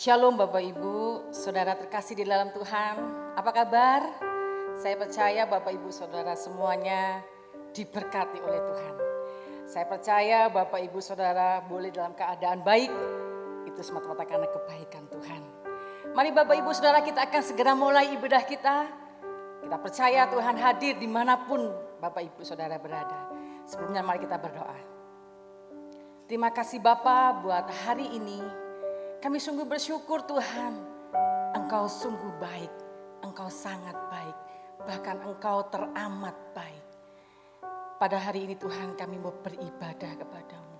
Shalom Bapak Ibu, Saudara terkasih di dalam Tuhan. Apa kabar? Saya percaya Bapak Ibu Saudara semuanya diberkati oleh Tuhan. Saya percaya Bapak Ibu Saudara boleh dalam keadaan baik. Itu semata-mata karena kebaikan Tuhan. Mari Bapak Ibu Saudara, kita akan segera mulai ibadah kita. Kita percaya Tuhan hadir dimanapun Bapak Ibu Saudara berada. Sebelumnya mari kita berdoa. Terima kasih Bapa buat hari ini. Kami sungguh bersyukur Tuhan, Engkau sungguh baik, Engkau sangat baik, bahkan Engkau teramat baik. Pada hari ini Tuhan kami mau beribadah kepadamu.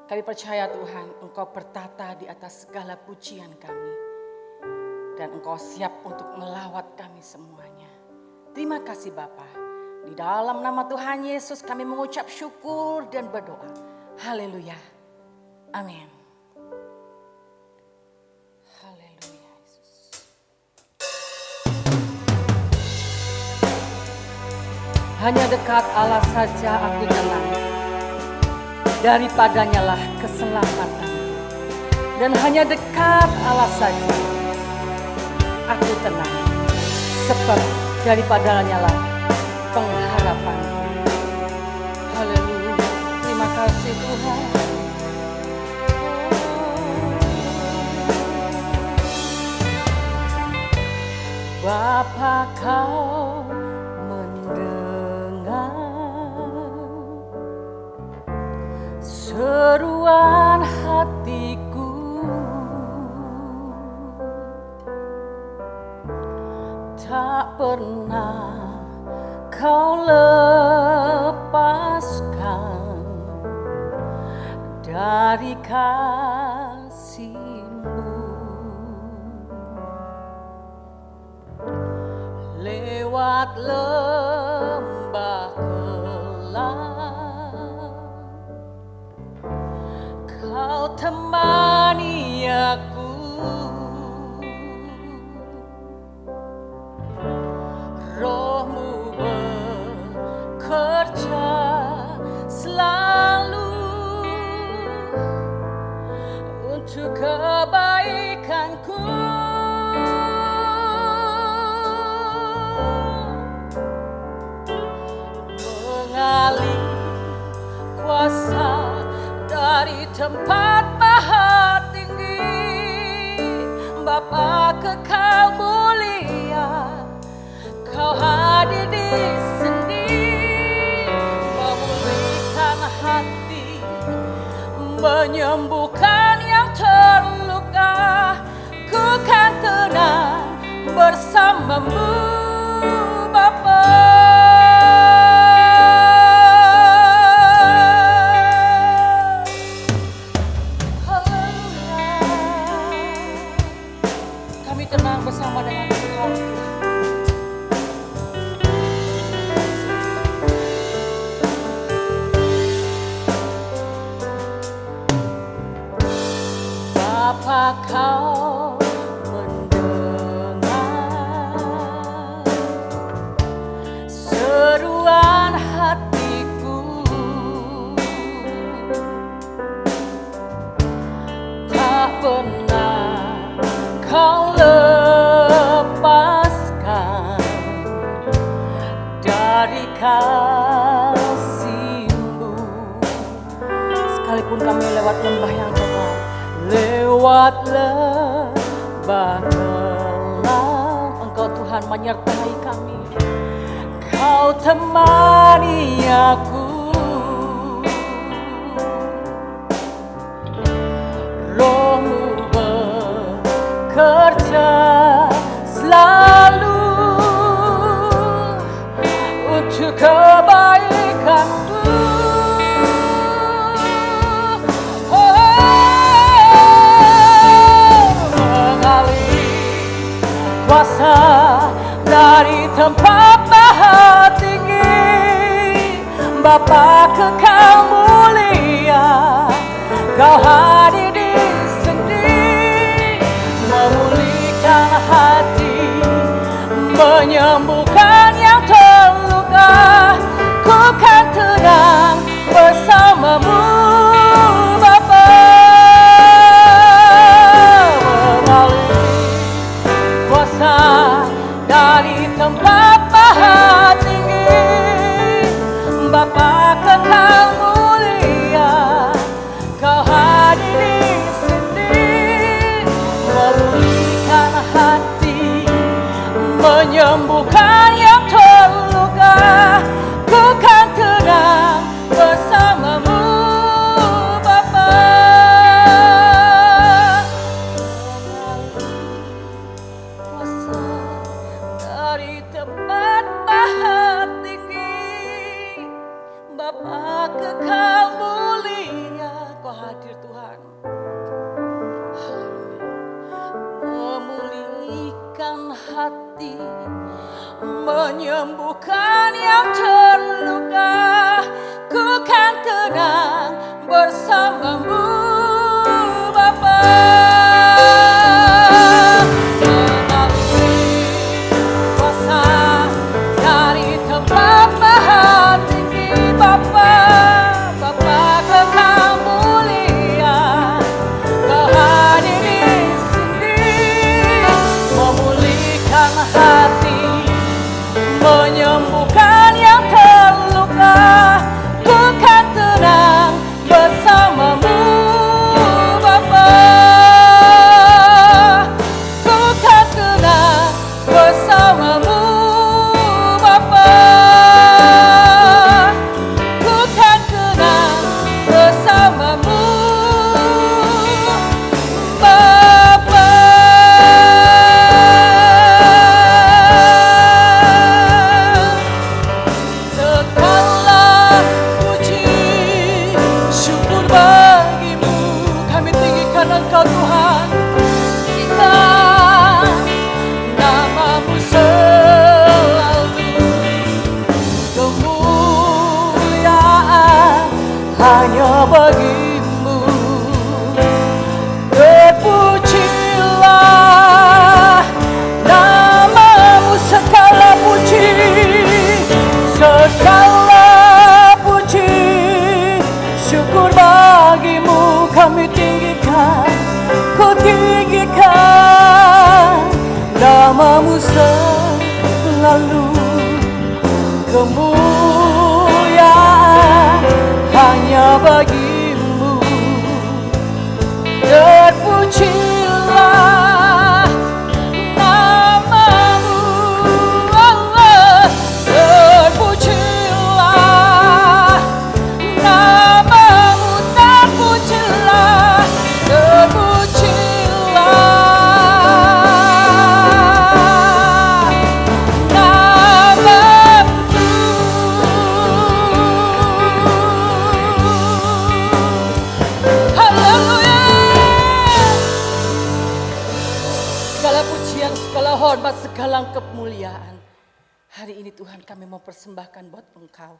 Kami percaya Tuhan Engkau bertata di atas segala pujian kami. Dan Engkau siap untuk melawat kami semuanya. Terima kasih Bapa. Di dalam nama Tuhan Yesus kami mengucap syukur dan berdoa. Haleluya. Amin. Hanya dekat Allah saja aku tenang, daripadanya lah keselamatan. Dan hanya dekat Allah saja aku tenang, sebab daripadanya lah pengharapan. Haleluya, terima kasih Tuhan. Bapa kau seruan hatiku, tak pernah kau lepaskan dari kasih-Mu. Lewat lembah Kau temani aku, Roh-Mu bekerja selalu untuk kebaikanku. Mengalih kuasa dari tempat maha tinggi, Bapa kekal mulia, Kau hadir di sini, memulihkan hati, menyembuhkan yang terluka. Ku kan tenang bersama-Mu Bapa. Bersama dengan Tuhan. Bapa kau mendengar seruan hatiku, tak pernah kau lepaskan dari kasih-Mu. Sekalipun kami lewat lembah yang gelap, lewat lembah gelap, Engkau Tuhan menyertai kami. Kau temani aku, Roh-Mu bekerja selalu untuk kebaikanku. Mengalih kuasa dari tempat maha tinggi, Bapa kekal mulia, Kau hadir di sini, memulihkan hati, menyembuhkan yang terluka. Ku kan tenang bersama-Mu Bapa. dari tempat maha tinggi. Bapa kekal mulia, Kau hadir di sini, memulihkan hati, menyembuhkan yang terluka. Ku kan tenang bersamamu, Bapa. Kuasa dari tempat maha tinggi, Bapa kekal mulia, Kau hadir Tuhan. Memulihkan hati, menyembuhkan yang terluka. Ku kan tenang bersamamu, Bapa. Melalui kuasa dari tempat maha tinggi, Bapa. Bapa kekal mulia, Kau hadir di sini, memulihkan hati, menyembuhkan yang terluka. Ku kan tenang bersamamu, Bapa. Ku kan tenang bersamamu, Bapa. Ku kan tenang bersamamu, Bapa. Segala puji syukur bagimu, kami tinggikan Engkau Tuhan. Tinggikan namamu selalu, kemuliaan hanya bagimu. Terpujilah namamu, segala puji, segala puji syukur bagimu. Kami tinggikan, ku tinggikan namamu selalu, kemuliaan hanya bagimu. Terpujilah namamu, Allah. Terpujilah namamu, terpujilah, terpujilah namamu. Haleluya. Segala pujian, segala hormat, segala kemuliaan, hari ini Tuhan kami mau persembahkan buat Engkau.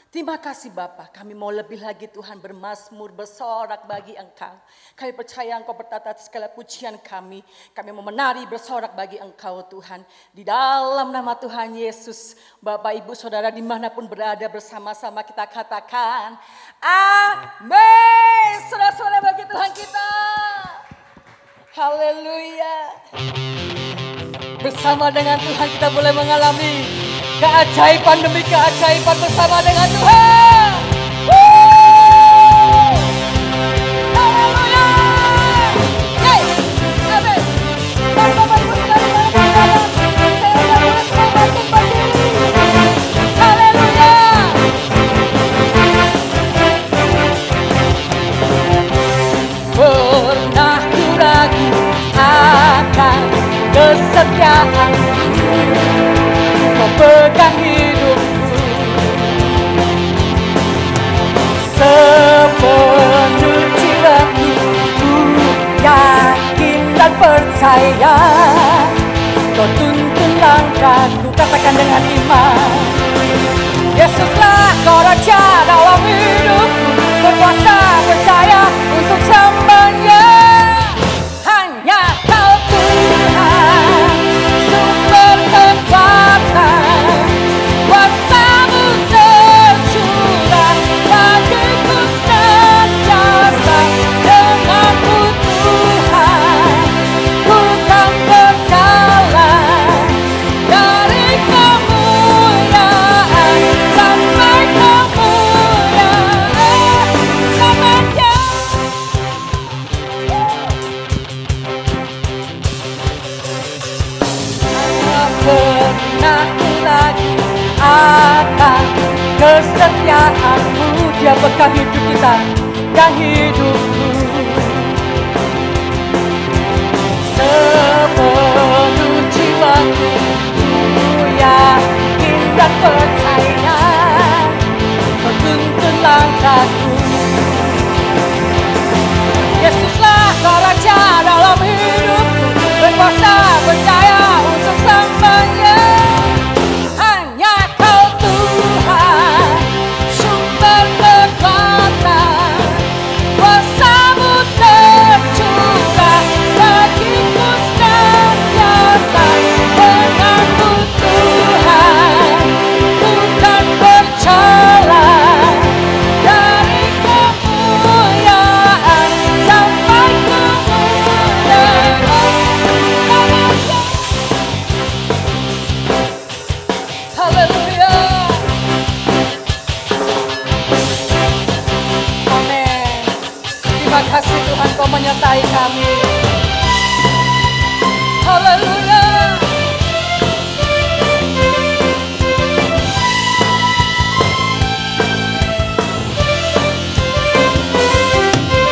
Terima kasih Bapa, kami mau lebih lagi Tuhan bermazmur, bersorak bagi Engkau. Kami percaya Engkau bertata segala pujian kami. Kami mau menari bersorak bagi Engkau Tuhan. Di dalam nama Tuhan Yesus, Bapak Ibu Saudara dimanapun berada, bersama-sama kita katakan amin. Saudara-saudara bagi Tuhan kita. Haleluya. Bersama dengan Tuhan kita boleh mengalami keajaiban demi keajaiban bersama dengan Tuhan. Haleluya. Yeay. Amin. Bapak Ibu Saudara dimanapun berada, saya boleh selamat berdiri. Haleluya. Pernah ku ragu akan kesetiaanmu, Kau pegang hidupku sepenuh jiwaku. Ku yakin dan percaya Kau tuntun langkahku. Katakan dengan iman, Yesuslah Kau Raja dalam hidupku, berkuasa percaya untuk selamanya. Hanya Kau Tuhan, sumber kekuatan, kuasa-Mu tercurah bagiku senantiasa. Denganmu Tuhan, ku kan berjalan. takut lagi akan kesetiaan-Mu. Dia bekal hidup kita dan hidupku. Sepenuh jiwaku ku yakin dan percaya Kau tuntun langkahku. Yesuslah Kau Raja dalam hidupku, berkuasa percaya untuk selamanya. Hanya Kau Tuhan, sumber kekuatan, kuasa-Mu tercurah bagiku senantiasa. Denganmu Tuhan, ku kan berjalan dari kemuliaan sampai kemuliaan. Haleluya. Amin. Terima kasih Tuhan, Kau menyertai kami. Haleluya.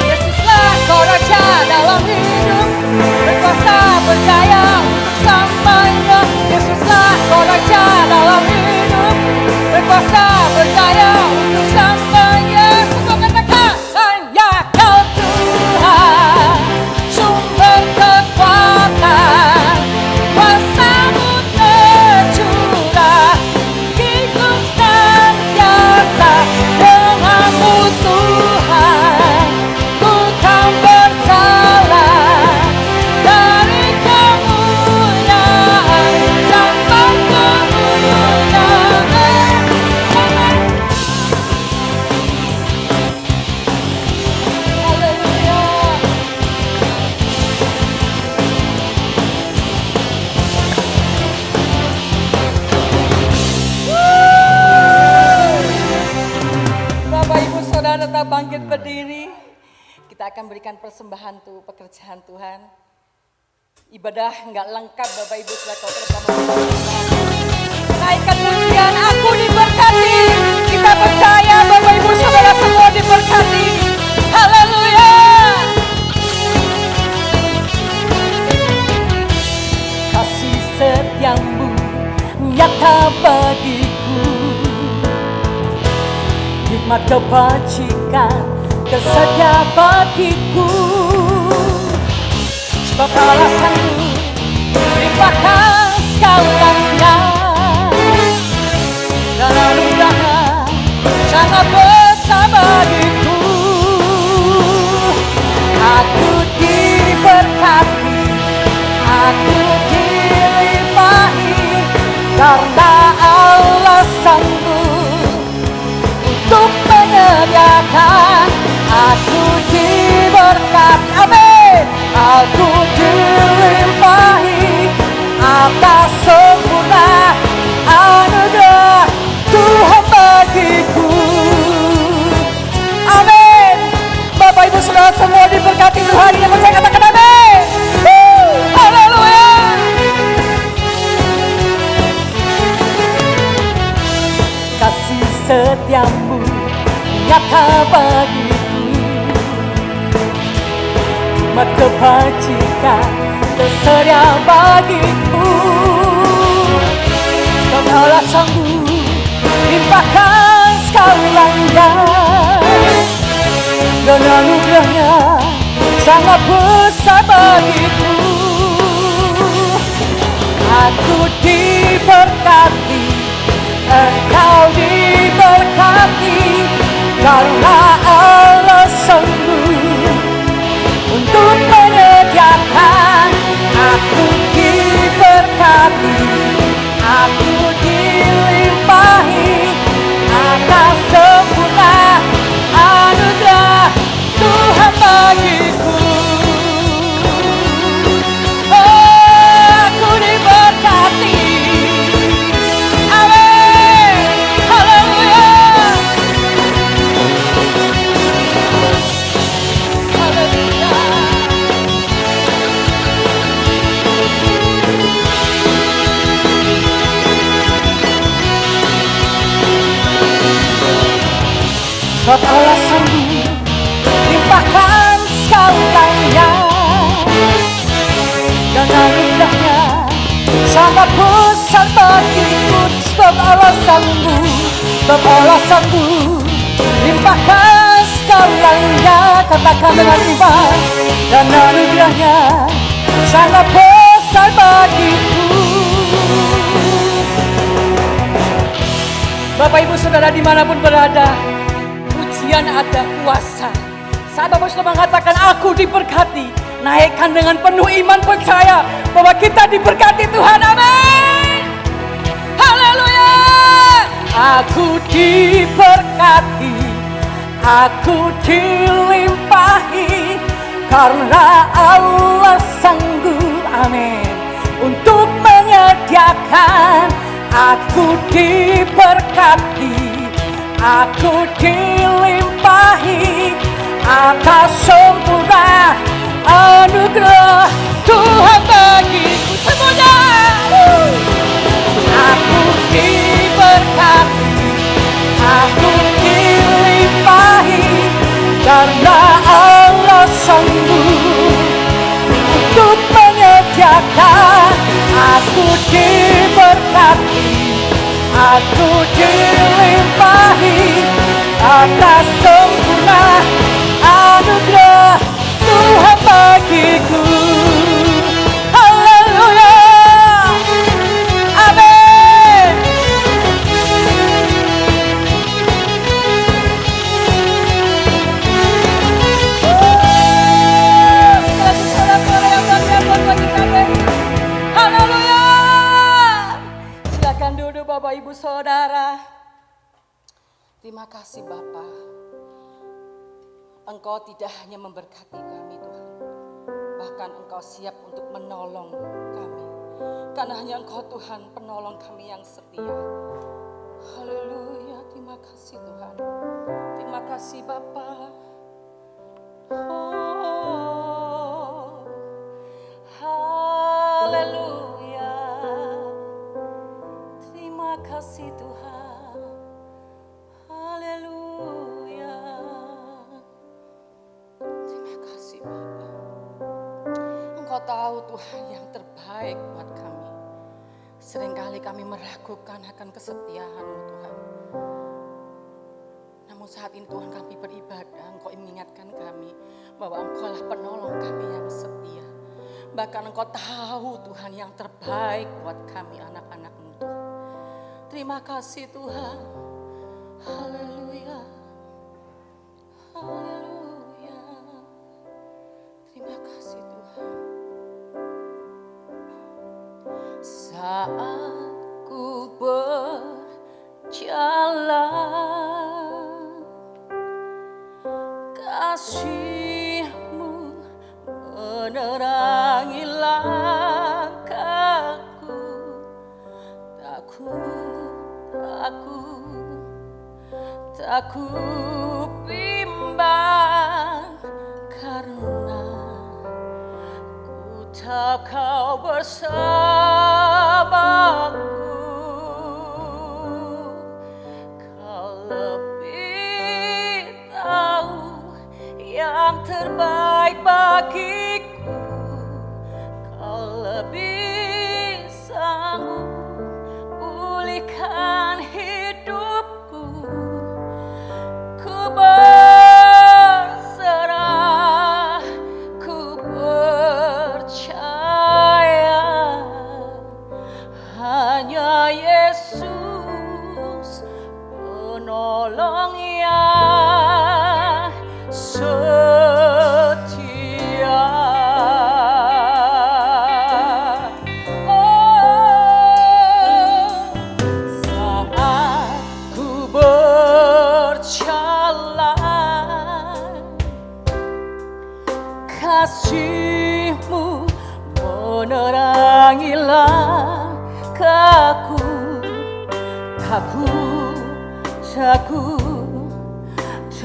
Yesuslah Kau Raja dalam hidup, berkuasa percaya untuk selamanya. Yesuslah Kau Raja dalam hidup, berkuasa percaya untuk selamanya. Semua katakan, hanya Kau Tuhan, sumber kekuatan, kuasa-Mu tercurah bagiku senantiasa. Denganmu Tuhan, ku kan berjalan dari kemuliaan sampai kemuliaan. Haleluya. Bapak Ibu Saudara tetap bangkit berdiri. Kita akan berikan persembahan tuh pekerjaan Tuhan. Ibadah enggak lengkap Bapak Ibu Saudara kalau bersama Tuhan. Naikkan pujian, aku diberkati. Kita percaya Bapak Ibu Saudara semua diberkati. Haleluya. Kasih setiamu nyata bagiku, hikmat kebajikan tersedia bagiku. Sebab alasanmu limpahkan segalanya, dan anugerah sangat besar bagiku. Aku diberkati, aku dilimpahi, karena Allah sanggup untuk menyediakan. Aku diberkati, amin. Aku dilimpahi atas sempurna anugerah Tuhan bagiku. Amin. Bapak Ibu Saudara semua diberkati Tuhan. Yang percaya katakan amin. Haleluya. Kasih setiamu nyata bagiku, hikmat kebajikan tersedia bagiku. Dan Allah sanggup limpahkan segalanya, dan anugerahnya sangat besar bagiku. Aku diberkati, engkau diberkati, karena Allah sanggup untuk menyediakan. Aku diberkati, aku dilimpahi atas sempurna anugerah Tuhan bagiku. Aku diberkati, amin. Haleluya. sebab alasanmu limpahkan segalanya, dan anugerahnya sangat besar bagiku. Sebab alasanmu limpahkan segalanya. Katakan dengan iman, dan anugerahnya sangat besar bagiku. Bapak Ibu Saudara dimanapun berada, pujian ada kuasa. Saat Bapak sudah mengatakan aku diberkati, naikkan dengan penuh iman, percaya bahwa kita diberkati Tuhan. Amin. Haleluya. Aku diberkati, aku dilimpahi, karena Allah sanggup, amin, untuk menyediakan. Aku diberkati, aku dilimpahi atas sempurna anugerah Tuhan bagiku semuanya. Aku diberkati, aku dilimpahi, karena Allah sanggup untuk menyediakan. Aku diberkati, aku dilimpahi atas sempurna anugerah Tuhan bagiku. Haleluya. Amin. Haleluya. Silakan duduk Bapak Ibu Saudara. Terima kasih Bapa. Engkau tidak hanya memberkati kami Tuhan, bahkan Engkau siap untuk menolong kami. Karena hanya Engkau Tuhan penolong kami yang setia. Haleluya, terima kasih Tuhan. Terima kasih Bapa. Oh, haleluya. Terima kasih Tuhan. Haleluya. Terima kasih Bapa. Engkau tahu Tuhan yang terbaik buat kami. Seringkali kami meragukan akan kesetiaan-Mu Tuhan. Namun saat ini Tuhan kami beribadah, Engkau mengingatkan kami bahwa Engkau lah penolong kami yang setia. Bahkan Engkau tahu Tuhan yang terbaik buat kami anak-anak-Mu Tuhan. Terima kasih Tuhan. Haleluya. Haleluya. Terima kasih Tuhan. Saat ku berjalan, kasih-Mu menerangi langkahku. Takut bimbang, karena ku tahu Kau bersamaku. Kau lebih tahu yang terbaik bagiku. Kau lebih sanggup pulihkan hidupku. Ku berserah, ku percaya, hanya Yesus penolong yang setia. Saat ku berjalan, kasih-Mu menerangi langkahku.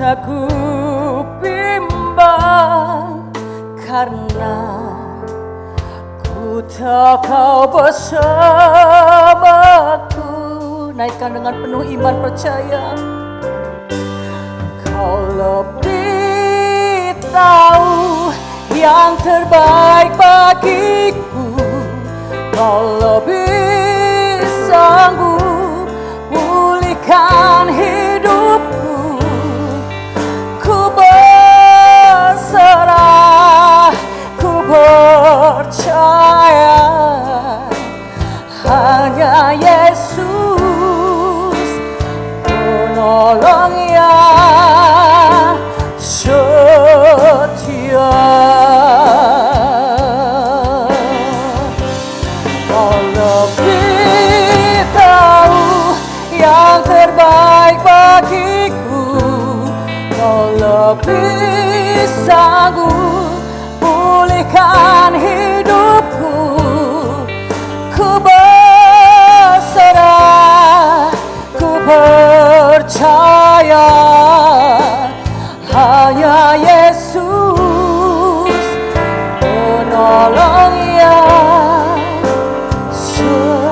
Takut bimbang, karena ku tahu Kau bersamaku. Naikkan dengan penuh iman percaya. Kau lebih tahu yang terbaik bagiku. Kau lebih sanggup pulihkan hidupku. Ku berserah, ku percaya hanya Yesus penolong yang setia. Kau lebih tahu yang terbaik bagiku. Kau lebih sanggup pulihkan hidupku. Ku berserah, ku percaya hanya Yesus penolong yang setia.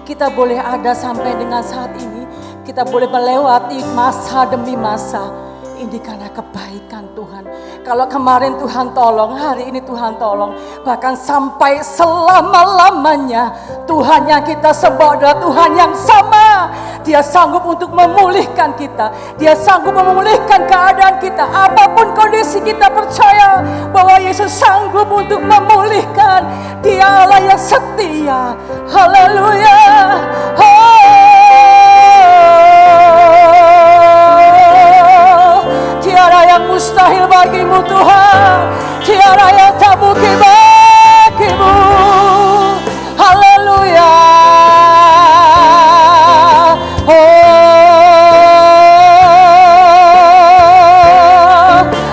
Kita boleh ada sampai dengan saat ini, kita boleh melewati masa demi masa. Ini karena kebaikan Tuhan. Kalau kemarin Tuhan tolong, hari ini Tuhan tolong. Bahkan sampai selama-lamanya Tuhan yang kita sembah adalah Tuhan yang sama. Dia sanggup untuk memulihkan kita. Dia sanggup memulihkan keadaan kita. Apapun kondisi kita percaya bahwa Yesus sanggup untuk memulihkan. Dia Allah yang setia. Haleluya. Tiada yang mustahil bagimu Tuhan, tiada yang tak mungkin bagimu. Haleluya.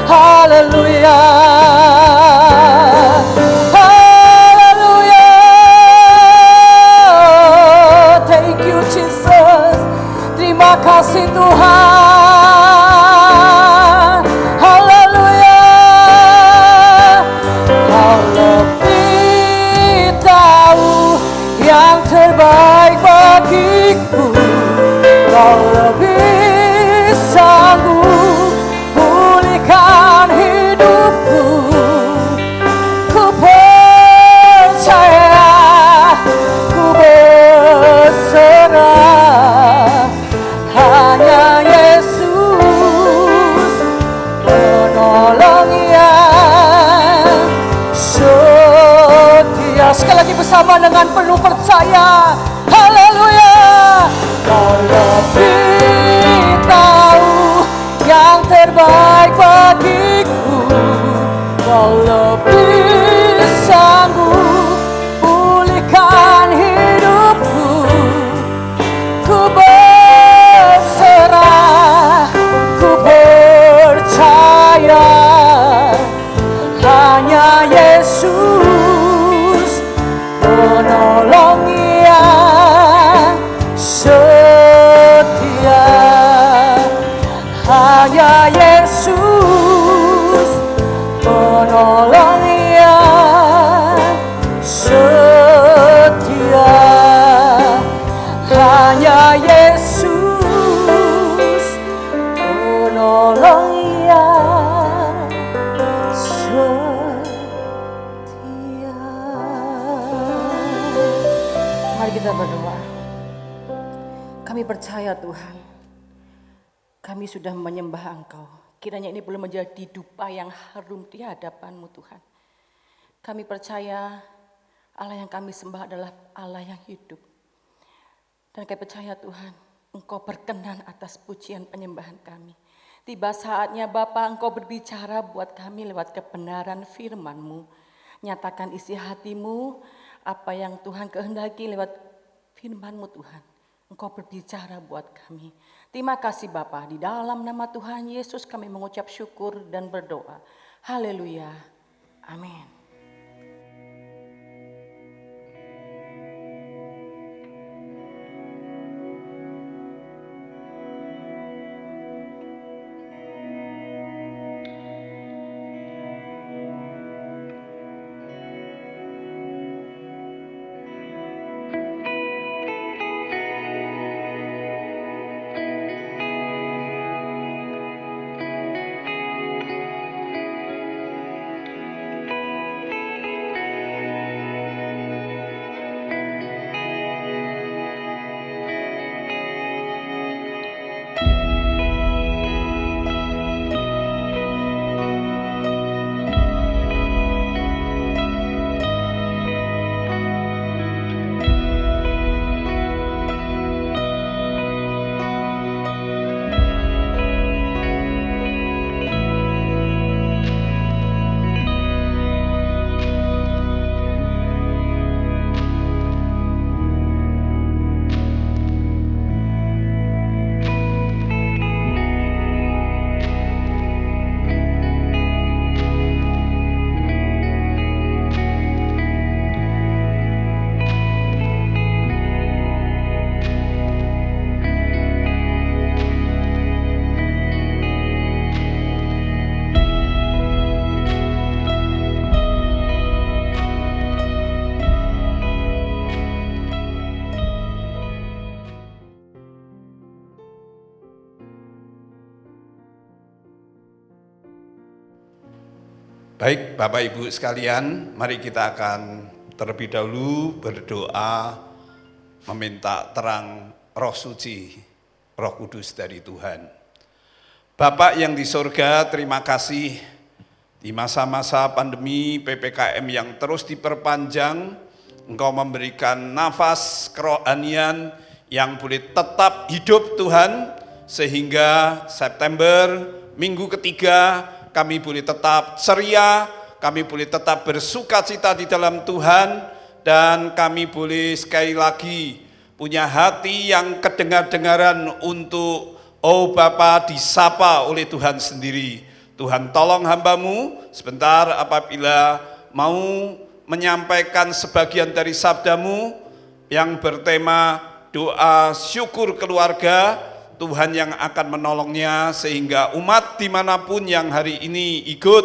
Haleluya. Haleluya. Thank you Jesus. Terima kasih Tuhan. Terbaik bagiku, Kau lebih sanggup pulihkan hidupku. Ku percaya, ku berserah hanya Yesus penolong yang setia. Sekali lagi bersama dengan penuh percaya. Haleluya. Kau lebih tahu yang terbaik bagiku. Kau lebih sanggup pulihkan hidupku. Ku berserah, ku percaya hanya Yesus penolong yang setia. Hanya Yesus penolong yang setia. Hanya Yesus penolong yang setia. Mari kita berdoa. Kami percaya Tuhan, kami sudah menyembah Engkau. Kiranya ini boleh menjadi dupa yang harum di hadapan-Mu Tuhan. Kami percaya Allah yang kami sembah adalah Allah yang hidup. Dan kami percaya Tuhan, Engkau berkenan atas pujian penyembahan kami. Tiba saatnya Bapa Engkau berbicara buat kami lewat kebenaran firman-Mu. Nyatakan isi hati-Mu, apa yang Tuhan kehendaki lewat firman-Mu Tuhan. Engkau berbicara buat kami. Terima kasih Bapa, di dalam nama Tuhan Yesus kami mengucap syukur dan berdoa. Haleluya. Amin. Baik Bapak Ibu sekalian, mari kita akan terlebih dahulu berdoa meminta terang Roh Suci, Roh Kudus dari Tuhan. Bapak yang di surga, terima kasih di masa-masa pandemi PPKM yang terus diperpanjang, Engkau memberikan nafas kerohanian yang boleh tetap hidup Tuhan, sehingga September minggu ketiga kami boleh tetap ceria, kami boleh tetap bersukacita di dalam Tuhan, dan kami boleh sekali lagi punya hati yang kedengar-dengaran untuk Bapa disapa oleh Tuhan sendiri. Tuhan tolong hamba-Mu sebentar apabila mau menyampaikan sebagian dari sabda-Mu yang bertema doa syukur keluarga. Tuhan yang akan menolongnya sehingga umat dimanapun yang hari ini ikut,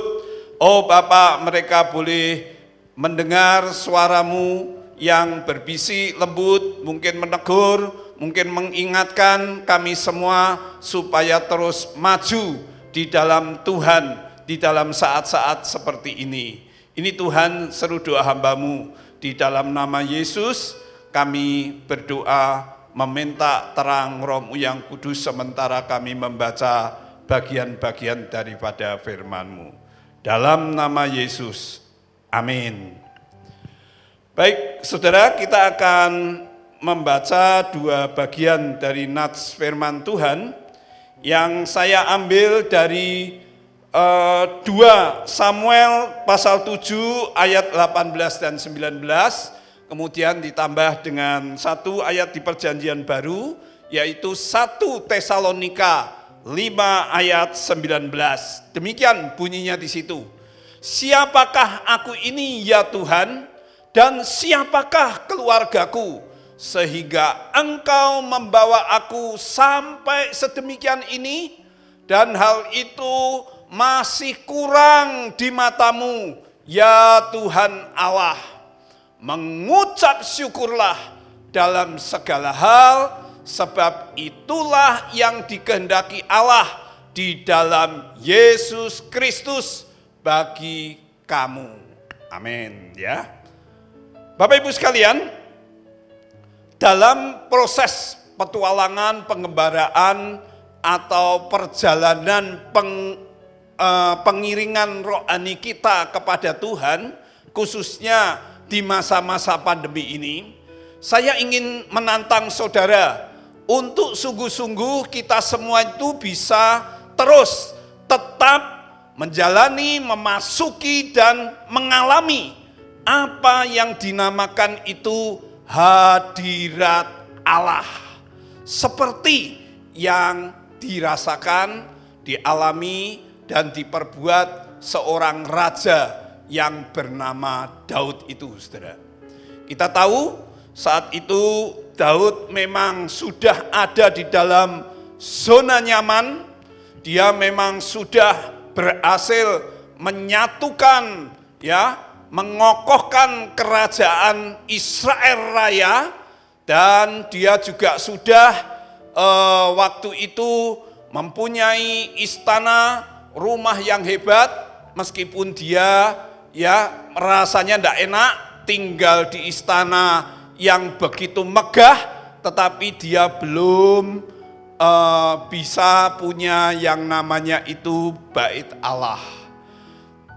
Bapa, mereka boleh mendengar suara-Mu yang berbisik lembut, mungkin menegur, mungkin mengingatkan kami semua supaya terus maju di dalam Tuhan, di dalam saat-saat seperti ini. Ini Tuhan seru doa hamba-Mu, di dalam nama Yesus kami berdoa meminta terang Roh-Mu yang kudus sementara kami membaca bagian-bagian daripada firman-Mu. Dalam nama Yesus, amin. Baik, saudara, kita akan membaca dua bagian dari nats firman Tuhan yang saya ambil dari 2 Samuel pasal 7 ayat 18 dan 19, kemudian ditambah dengan 1 ayat di perjanjian baru, yaitu 1 Tesalonika 5 ayat 19. Demikian bunyinya di situ. Siapakah aku ini ya Tuhan, dan siapakah keluargaku, sehingga Engkau membawa aku sampai sedemikian ini, dan hal itu masih kurang di mata-Mu, ya Tuhan Allah. Mengucap syukurlah dalam segala hal, sebab itulah yang dikehendaki Allah di dalam Yesus Kristus bagi kamu. Amin ya. Bapak Ibu sekalian, dalam proses petualangan, pengembaraan atau perjalanan pengiringan rohani kita kepada Tuhan, khususnya di masa-masa pandemi ini, saya ingin menantang saudara untuk sungguh-sungguh kita semua itu bisa terus tetap menjalani, memasuki dan mengalami apa yang dinamakan itu hadirat Allah, seperti yang dirasakan, dialami dan diperbuat seorang raja yang bernama Daud itu, saudara. Kita tahu saat itu Daud memang sudah ada di dalam zona nyaman. Dia memang sudah berhasil menyatukan, mengokohkan kerajaan Israel Raya, dan dia juga sudah waktu itu mempunyai istana, rumah yang hebat, meskipun dia rasanya tidak enak tinggal di istana yang begitu megah, tetapi dia belum bisa punya yang namanya itu bait Allah.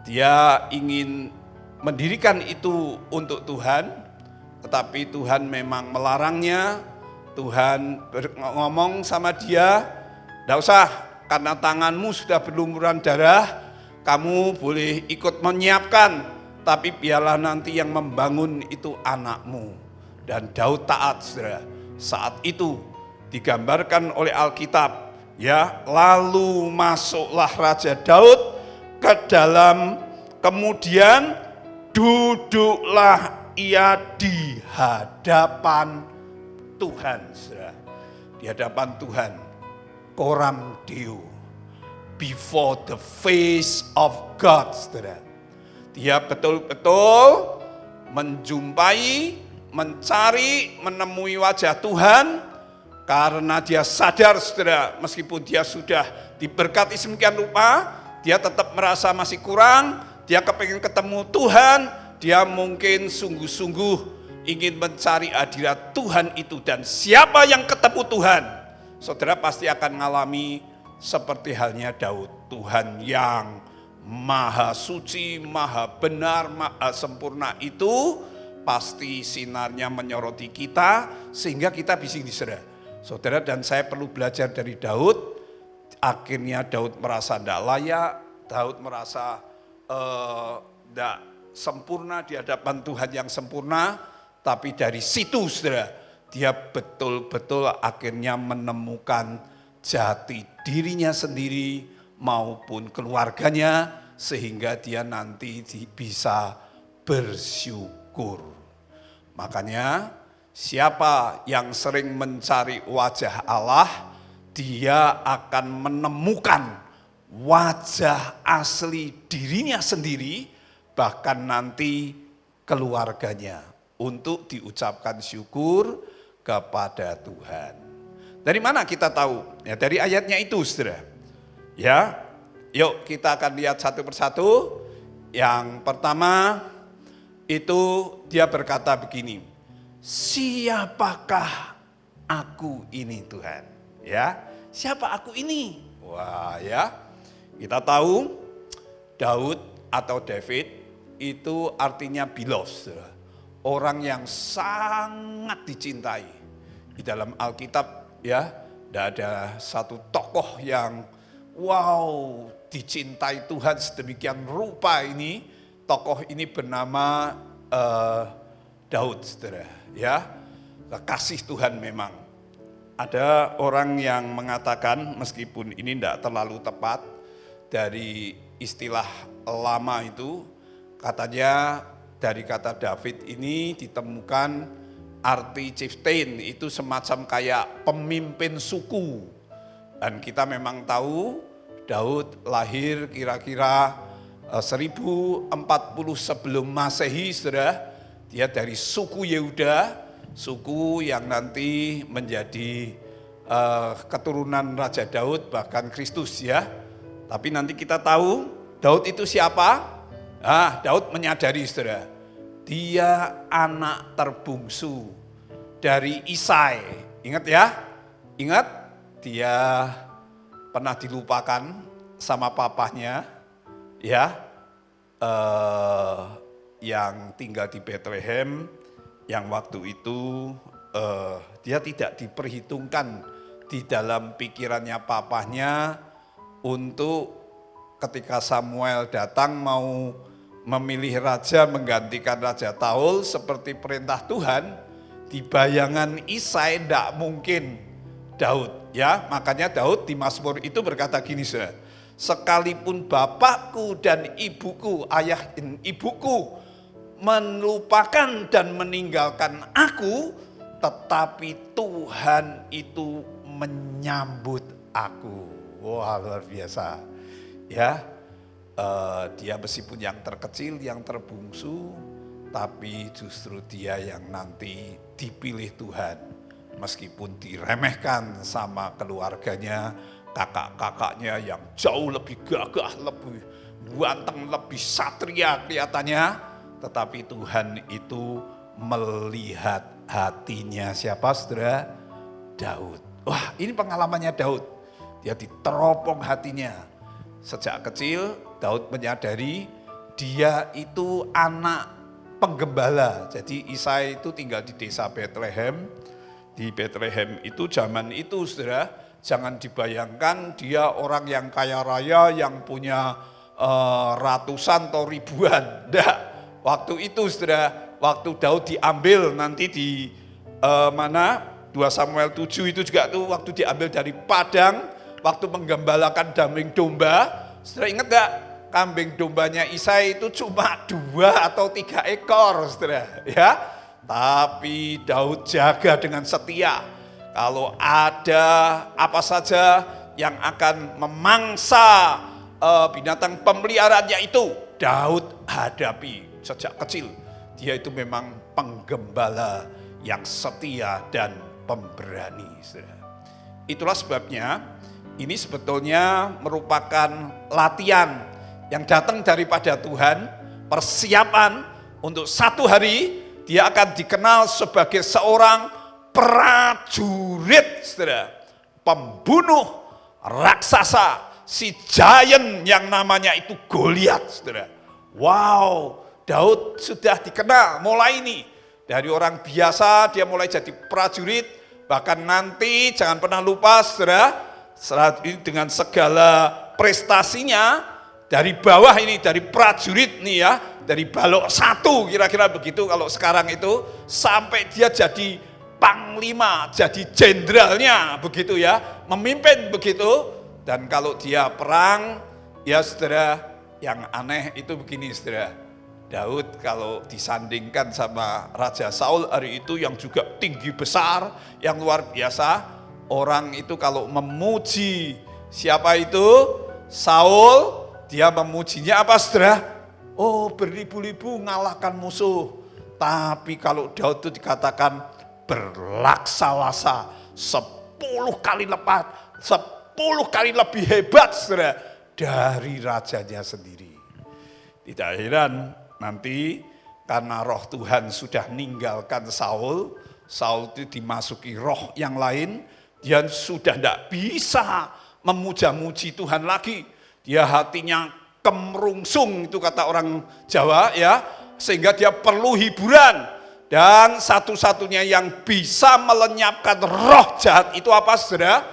Dia ingin mendirikan itu untuk Tuhan, tetapi Tuhan memang melarangnya. Tuhan ngomong sama dia, tidak usah, karena tanganmu sudah berlumuran darah, kamu boleh ikut menyiapkan, tapi biarlah nanti yang membangun itu anakmu. Dan Daud taat, saudara. Saat itu digambarkan oleh Alkitab, lalu masuklah Raja Daud ke dalam, kemudian duduklah ia di hadapan Tuhan, saudara. Di hadapan Tuhan, coram Deo, before the face of God, saudara. Dia betul-betul menjumpai, mencari, menemui wajah Tuhan, karena dia sadar, saudara, meskipun dia sudah diberkati sedemikian rupa, dia tetap merasa masih kurang, dia kepingin ketemu Tuhan, dia mungkin sungguh-sungguh ingin mencari hadirat Tuhan itu. Dan siapa yang ketemu Tuhan, saudara pasti akan mengalami seperti halnya Daud. Tuhan yang maha suci, maha benar, maha sempurna itu pasti sinarnya menyoroti kita sehingga kita bisa diserah. Saudara dan saya perlu belajar dari Daud. Akhirnya Daud merasa tidak layak, Daud merasa tidak sempurna di hadapan Tuhan yang sempurna. Tapi dari situ saudara, dia betul-betul akhirnya menemukan jati dirinya sendiri maupun keluarganya, sehingga dia nanti bisa bersyukur. Makanya siapa yang sering mencari wajah Allah, dia akan menemukan wajah asli dirinya sendiri, bahkan nanti keluarganya, untuk diucapkan syukur kepada Tuhan. Dari mana kita tahu? Ya, dari ayatnya itu, saudara. Ya, yuk kita akan lihat satu persatu. Yang pertama itu dia berkata begini, siapakah aku ini Tuhan? Ya, siapa aku ini? Wah ya, kita tahu Daud atau David itu artinya beloved, orang yang sangat dicintai. Di dalam Alkitab ya, tidak ada satu tokoh yang wow dicintai Tuhan sedemikian rupa ini. Tokoh ini bernama Daud, saudara. Ya, kekasih Tuhan memang. Ada orang yang mengatakan, meskipun ini tidak terlalu tepat, dari istilah lama itu, katanya dari kata David ini ditemukan arti chieftain, itu semacam kayak pemimpin suku. Dan kita memang tahu Daud lahir kira-kira 1040 sebelum Masehi, saudara. Dia dari suku Yehuda, suku yang nanti menjadi keturunan Raja Daud, bahkan Kristus ya. Tapi nanti kita tahu Daud itu siapa? Daud menyadari, saudara, dia anak terbungsu dari Isai. Ingat ya, ingat dia pernah dilupakan sama papahnya ya, yang tinggal di Bethlehem, yang waktu itu dia tidak diperhitungkan di dalam pikirannya papahnya untuk ketika Samuel datang mau memilih raja menggantikan Raja Saul seperti perintah Tuhan, di bayangan Isai tidak mungkin Daud ya. Makanya Daud di Mazmur itu berkata gini, saudara, sekalipun bapakku dan ibuku, ayah dan ibuku melupakan dan meninggalkan aku, tetapi Tuhan itu menyambut aku. Wah, luar biasa. Ya, dia meskipun yang terkecil, yang terbungsu, tapi justru dia yang nanti dipilih Tuhan. Meskipun diremehkan sama keluarganya, kakak-kakaknya yang jauh lebih gagah, lebih ganteng, lebih satria kelihatannya, tetapi Tuhan itu melihat hatinya. Siapa, saudara? Daud. Wah, ini pengalamannya Daud. Dia diteropong hatinya. Sejak kecil Daud menyadari dia itu anak penggembala. Jadi Isai itu tinggal di desa Bethlehem. Di Bethlehem itu zaman itu, saudara, jangan dibayangkan dia orang yang kaya raya, yang punya ratusan atau ribuan. Enggak. Waktu itu, saudara, waktu Daud diambil nanti di 2 Samuel 7 itu juga tuh, waktu diambil dari padang, waktu menggembalakan kambing domba. Saudara ingat gak? Kambing dombanya Isai itu cuma 2 atau 3 ekor, saudara. Ya, tapi Daud jaga dengan setia. Kalau ada apa saja yang akan memangsa binatang pemeliharaannya itu, Daud hadapi. Sejak kecil dia itu memang penggembala yang setia dan pemberani. Itulah sebabnya ini sebetulnya merupakan latihan yang datang daripada Tuhan, persiapan untuk satu hari dia akan dikenal sebagai seorang prajurit, saudara, pembunuh raksasa, si giant yang namanya itu Goliat, saudara. Wow, Daud sudah dikenal mulai ini. Dari orang biasa dia mulai jadi prajurit, bahkan nanti jangan pernah lupa, saudara, dengan segala prestasinya, dari bawah ini, dari prajurit nih ya, dari balok 1 kira-kira begitu kalau sekarang itu, sampai dia jadi panglima, jadi jenderalnya begitu ya, memimpin begitu. Dan kalau dia perang, ya saudara, yang aneh itu begini saudara, Daud kalau disandingkan sama Raja Saul hari itu yang juga tinggi besar, yang luar biasa, orang itu kalau memuji siapa itu? Saul, dia memujinya apa saudara? Oh, beribu-ribu ngalahkan musuh. Tapi kalau Daud itu dikatakan berlaksa-lasa 10 kali lipat, 10 kali lebih hebat saudara dari rajanya sendiri. Tidak heran nanti karena roh Tuhan sudah meninggalkan Saul, Saul itu dimasuki roh yang lain, dia sudah tidak bisa memuja-muji Tuhan lagi. Dia hatinya kemerungsung, itu kata orang Jawa ya, sehingga dia perlu hiburan. Dan satu-satunya yang bisa melenyapkan roh jahat itu apa saudara?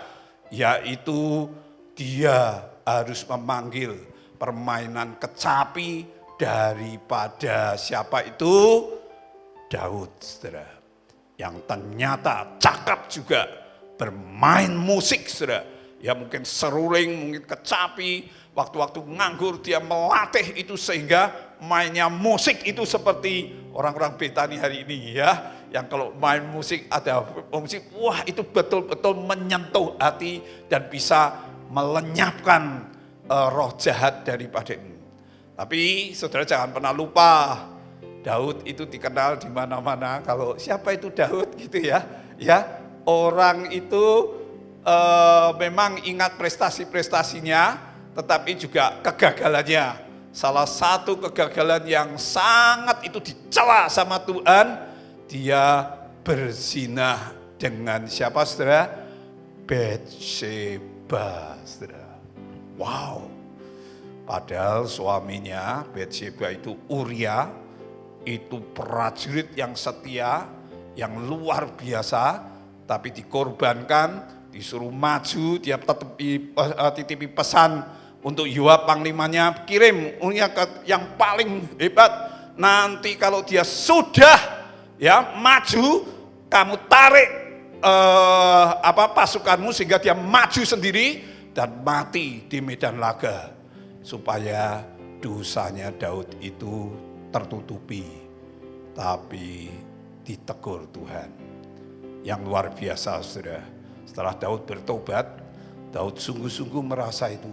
Yaitu dia harus memanggil permainan kecapi daripada siapa itu? Daud saudara. Yang ternyata cakap juga bermain musik saudara. Ya mungkin seruling, mungkin kecapi, waktu-waktu nganggur dia melatih itu sehingga mainnya musik itu seperti orang-orang Betani hari ini ya, yang kalau main musik ada musik, wah itu betul-betul menyentuh hati dan bisa melenyapkan roh jahat daripada ini. Tapi saudara jangan pernah lupa, Daud itu dikenal di mana-mana. Kalau siapa itu Daud gitu ya, orang itu memang ingat prestasi-prestasinya, tetapi juga kegagalannya. Salah satu kegagalan yang sangat itu dicela sama Tuhan, dia berzinah dengan siapa saudara? Batsheba saudara. Wow, padahal suaminya Batsheba itu Uria, itu prajurit yang setia, yang luar biasa, tapi dikorbankan, disuruh maju, dia tetap titipi pesan untuk Yoab panglimanya, kirim yang paling hebat. Nanti kalau dia sudah ya maju, kamu tarik pasukanmu sehingga dia maju sendiri dan mati di medan laga, supaya dosanya Daud itu tertutupi. Tapi ditegur Tuhan yang luar biasa saudara. Setelah Daud bertobat, Daud sungguh-sungguh merasa itu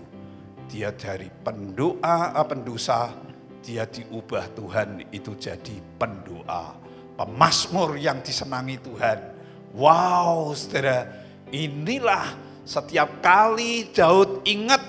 dia dari pendosa, dia diubah Tuhan itu jadi pendoa, pemazmur yang disenangi Tuhan. Wow, saudara, inilah setiap kali Daud ingat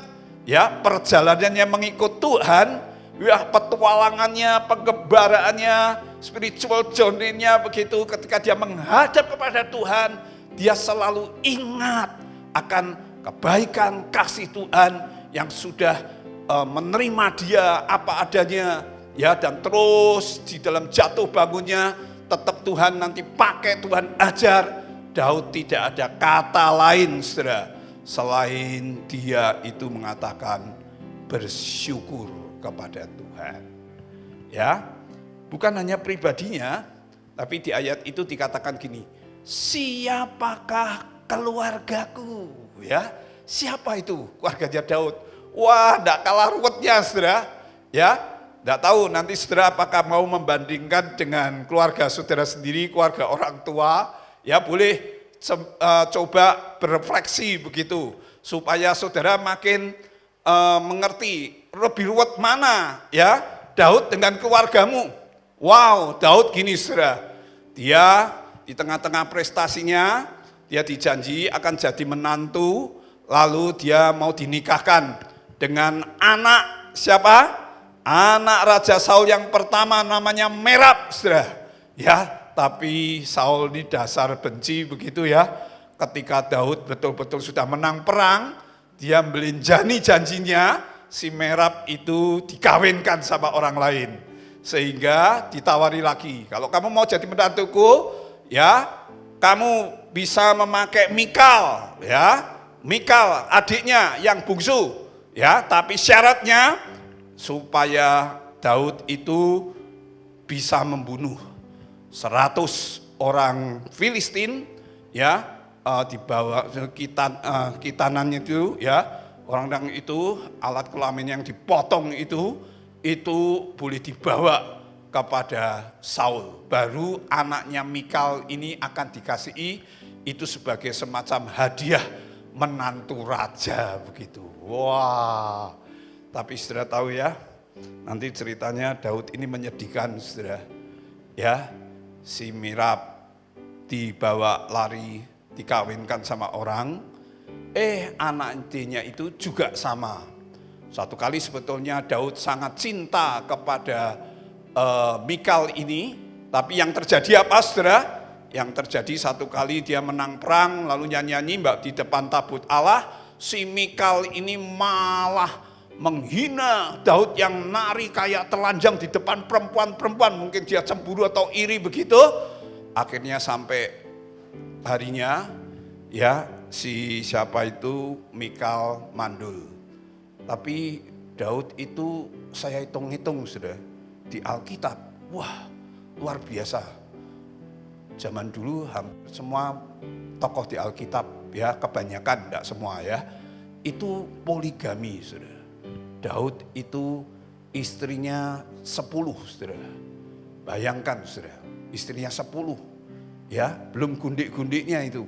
ya perjalanannya mengikut Tuhan, ya petualangannya, pengebaraannya, spiritual journey-nya begitu, ketika dia menghadap kepada Tuhan, dia selalu ingat akan kebaikan kasih Tuhan yang sudah menerima dia apa adanya ya, dan terus di dalam jatuh bangunnya tetap Tuhan nanti pakai, Tuhan ajar. Daud tidak ada kata lain saudara selain dia itu mengatakan bersyukur kepada Tuhan. Ya, bukan hanya pribadinya, tapi di ayat itu dikatakan gini, siapakah keluargaku? Ya, siapa itu keluarganya Daud? Wah, tidak kalah ruwetnya saudara. Ya, tidak tahu nanti saudara apakah mau membandingkan dengan keluarga saudara sendiri, keluarga orang tua. Ya, boleh coba berefleksi begitu, supaya saudara makin mengerti lebih ruwet mana ya Daud dengan keluargamu. Wow, Daud gini saudara, dia di tengah-tengah prestasinya, dia dijanji akan jadi menantu, lalu dia mau dinikahkan dengan anak siapa? Anak Raja Saul yang pertama namanya Merab, saudara. Ya, tapi Saul ini dasar benci begitu ya. Ketika Daud betul-betul sudah menang perang, dia melinjani janjinya, si Merab itu dikawinkan sama orang lain. Sehingga ditawari lagi, kalau kamu mau jadi menantuku, ya kamu bisa memakai Mikal, ya. Mikal adiknya yang bungsu, ya, tapi syaratnya supaya Daud itu bisa membunuh 100 orang Filistin, ya, dibawa kitanannya itu, ya, orang itu alat kelamin yang dipotong itu boleh dibawa kepada Saul. Baru anaknya Mikal ini akan dikasihi itu sebagai semacam hadiah menantu raja begitu. Wah. Tapi saudara tahu ya, nanti ceritanya Daud ini menyedihkan saudara. Ya, si Merab dibawa lari, dikawinkan sama orang. Anaknya itu juga sama. Satu kali sebetulnya Daud sangat cinta kepada Mikal ini. Tapi yang terjadi apa saudara? Yang terjadi satu kali dia menang perang, lalu nyanyi-nyanyi di depan tabut Allah. Si Mikal ini malah menghina Daud yang nari kayak telanjang di depan perempuan-perempuan. Mungkin dia cemburu atau iri begitu. Akhirnya sampai harinya, ya, si siapa itu Mikal mandul. Tapi Daud itu saya hitung-hitung sudah di Alkitab. Wah, luar biasa. Zaman dulu hampir semua tokoh di Alkitab, ya, kebanyakan, tidak semua ya, itu poligami sudah. Daud itu istrinya 10, saudara. Bayangkan, saudara, istrinya 10, ya, belum gundik-gundiknya itu.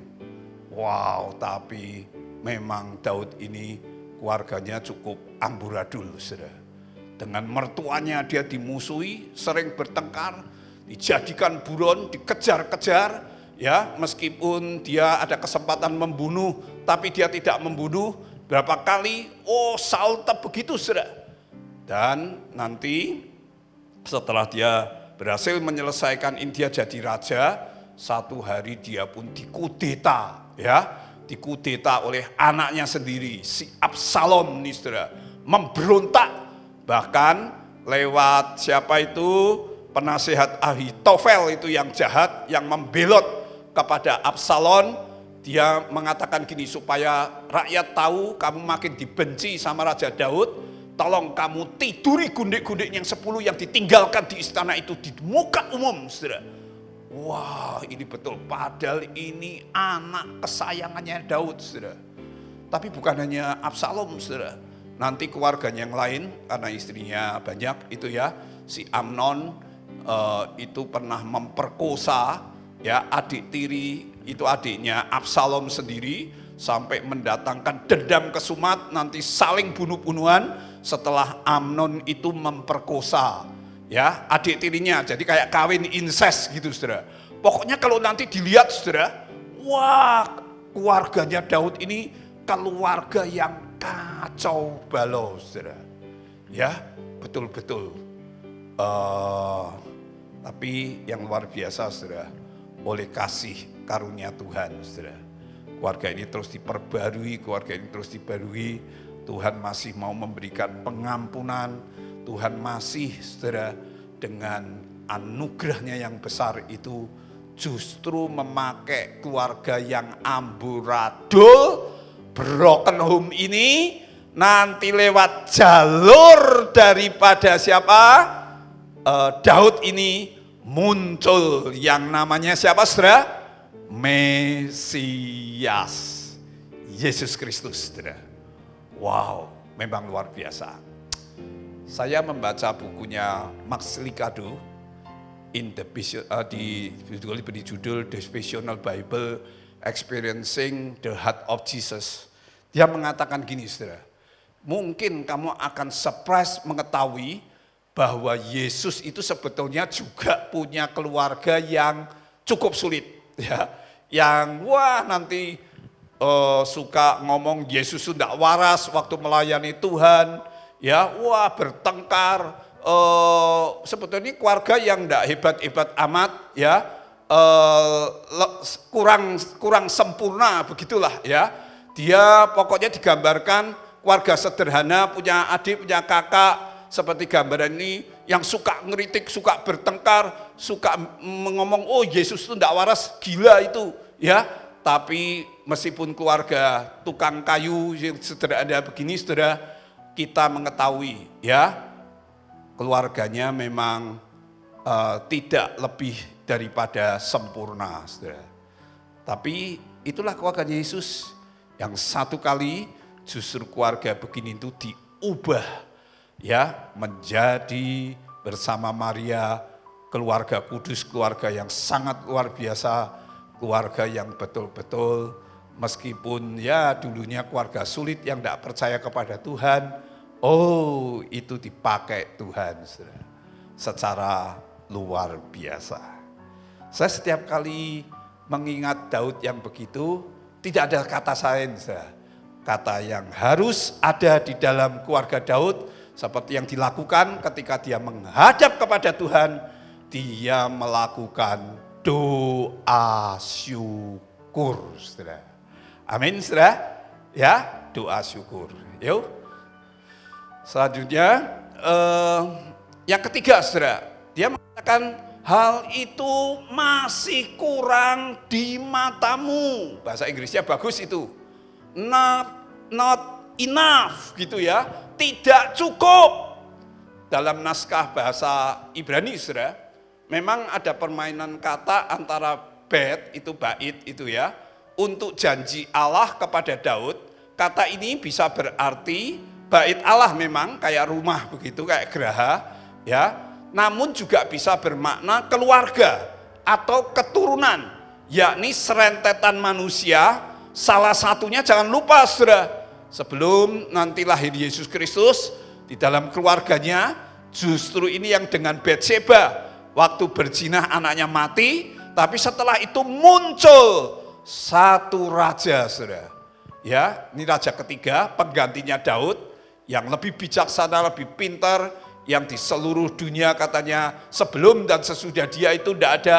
Wow, tapi memang Daud ini keluarganya cukup amburadul, saudara. Dengan mertuanya dia dimusuhi, sering bertengkar, dijadikan buron, dikejar-kejar, ya, meskipun dia ada kesempatan membunuh, tapi dia tidak membunuh. Berapa kali, Saul tetap begitu, saudara. Dan nanti setelah dia berhasil menyelesaikan India jadi raja, satu hari dia pun dikudeta, ya, dikudeta oleh anaknya sendiri, si Absalom nih, saudara, memberontak, bahkan lewat siapa itu, penasehat Ahitofel itu yang jahat, yang membelot kepada Absalom. Dia mengatakan gini, supaya rakyat tahu kamu makin dibenci sama Raja Daud, tolong kamu tiduri gundik-gundik yang 10 yang ditinggalkan di istana itu di muka umum, saudara. Wah, ini betul, padahal ini anak kesayangannya Daud, saudara. Tapi bukan hanya Absalom, saudara. Nanti keluarganya yang lain, karena istrinya banyak itu ya, si Amnon itu pernah memperkosa, ya, adik tiri, itu adiknya Absalom sendiri, sampai mendatangkan dendam kesumat, nanti saling bunuh-bunuhan setelah Amnon itu memperkosa, ya, adik tirinya. Jadi kayak kawin incest gitu, saudara. Pokoknya kalau nanti dilihat, saudara, wah, keluarganya Daud ini keluarga yang kacau balau, saudara. Ya, betul-betul. Tapi yang luar biasa, saudara, oleh kasih karunia Tuhan, saudara, keluarga ini terus diperbarui, Tuhan masih mau memberikan pengampunan, Tuhan masih, saudara, dengan anugerahnya yang besar itu justru memakai keluarga yang amburadul, broken home ini nanti lewat jalur daripada siapa? Daud ini muncul yang namanya siapa, saudara? Mesias, Yesus Kristus, saudara. Wow, memang luar biasa. Saya membaca bukunya Max Lucado di judul The Visional Bible Experiencing the Heart of Jesus. Dia mengatakan gini, saudara, mungkin kamu akan surprise mengetahui bahwa Yesus itu sebetulnya juga punya keluarga yang cukup sulit, ya, yang nanti suka ngomong Yesus tidak waras waktu melayani Tuhan, ya, wah bertengkar, sebetulnya keluarga yang enggak hebat-hebat amat, ya, kurang sempurna begitulah ya. Dia pokoknya digambarkan keluarga sederhana, punya adik, punya kakak, seperti gambaran ini, yang suka ngeritik, suka bertengkar, suka ngomong, oh Yesus itu enggak waras, gila itu, ya. Tapi meskipun keluarga tukang kayu yang sederhana begini, saudara, kita mengetahui, ya, keluarganya memang tidak lebih daripada sempurna, saudara. Tapi itulah keluarga Yesus yang satu kali justru keluarga begini itu diubah, ya, menjadi bersama Maria keluarga kudus, keluarga yang sangat luar biasa, keluarga yang betul-betul meskipun ya dulunya keluarga sulit yang tidak percaya kepada Tuhan, oh itu dipakai Tuhan, saudara, secara luar biasa. Saya setiap kali mengingat Daud yang begitu, tidak ada kata sains, kata yang harus ada di dalam keluarga Daud, seperti yang dilakukan ketika dia menghadap kepada Tuhan, dia melakukan doa syukur, saudara. Amin, saudara. Ya, doa syukur. Yuk. Selanjutnya, yang ketiga, saudara, dia mengatakan hal itu masih kurang di matamu. Bahasa Inggrisnya bagus itu. Not enough gitu ya. Tidak cukup. Dalam naskah bahasa Ibrani, saudara, memang ada permainan kata antara bait itu ya, untuk janji Allah kepada Daud. Kata ini bisa berarti bait Allah memang kayak rumah begitu, kayak geraha ya. Namun juga bisa bermakna keluarga atau keturunan, yakni serentetan manusia. Salah satunya jangan lupa, saudara, sebelum nanti lahir Yesus Kristus, di dalam keluarganya justru ini yang dengan Batseba, waktu berzina anaknya mati, tapi setelah itu muncul satu raja, saudara. Ya, ini raja ketiga, penggantinya Daud, yang lebih bijaksana, lebih pintar, yang di seluruh dunia katanya sebelum dan sesudah dia itu tidak ada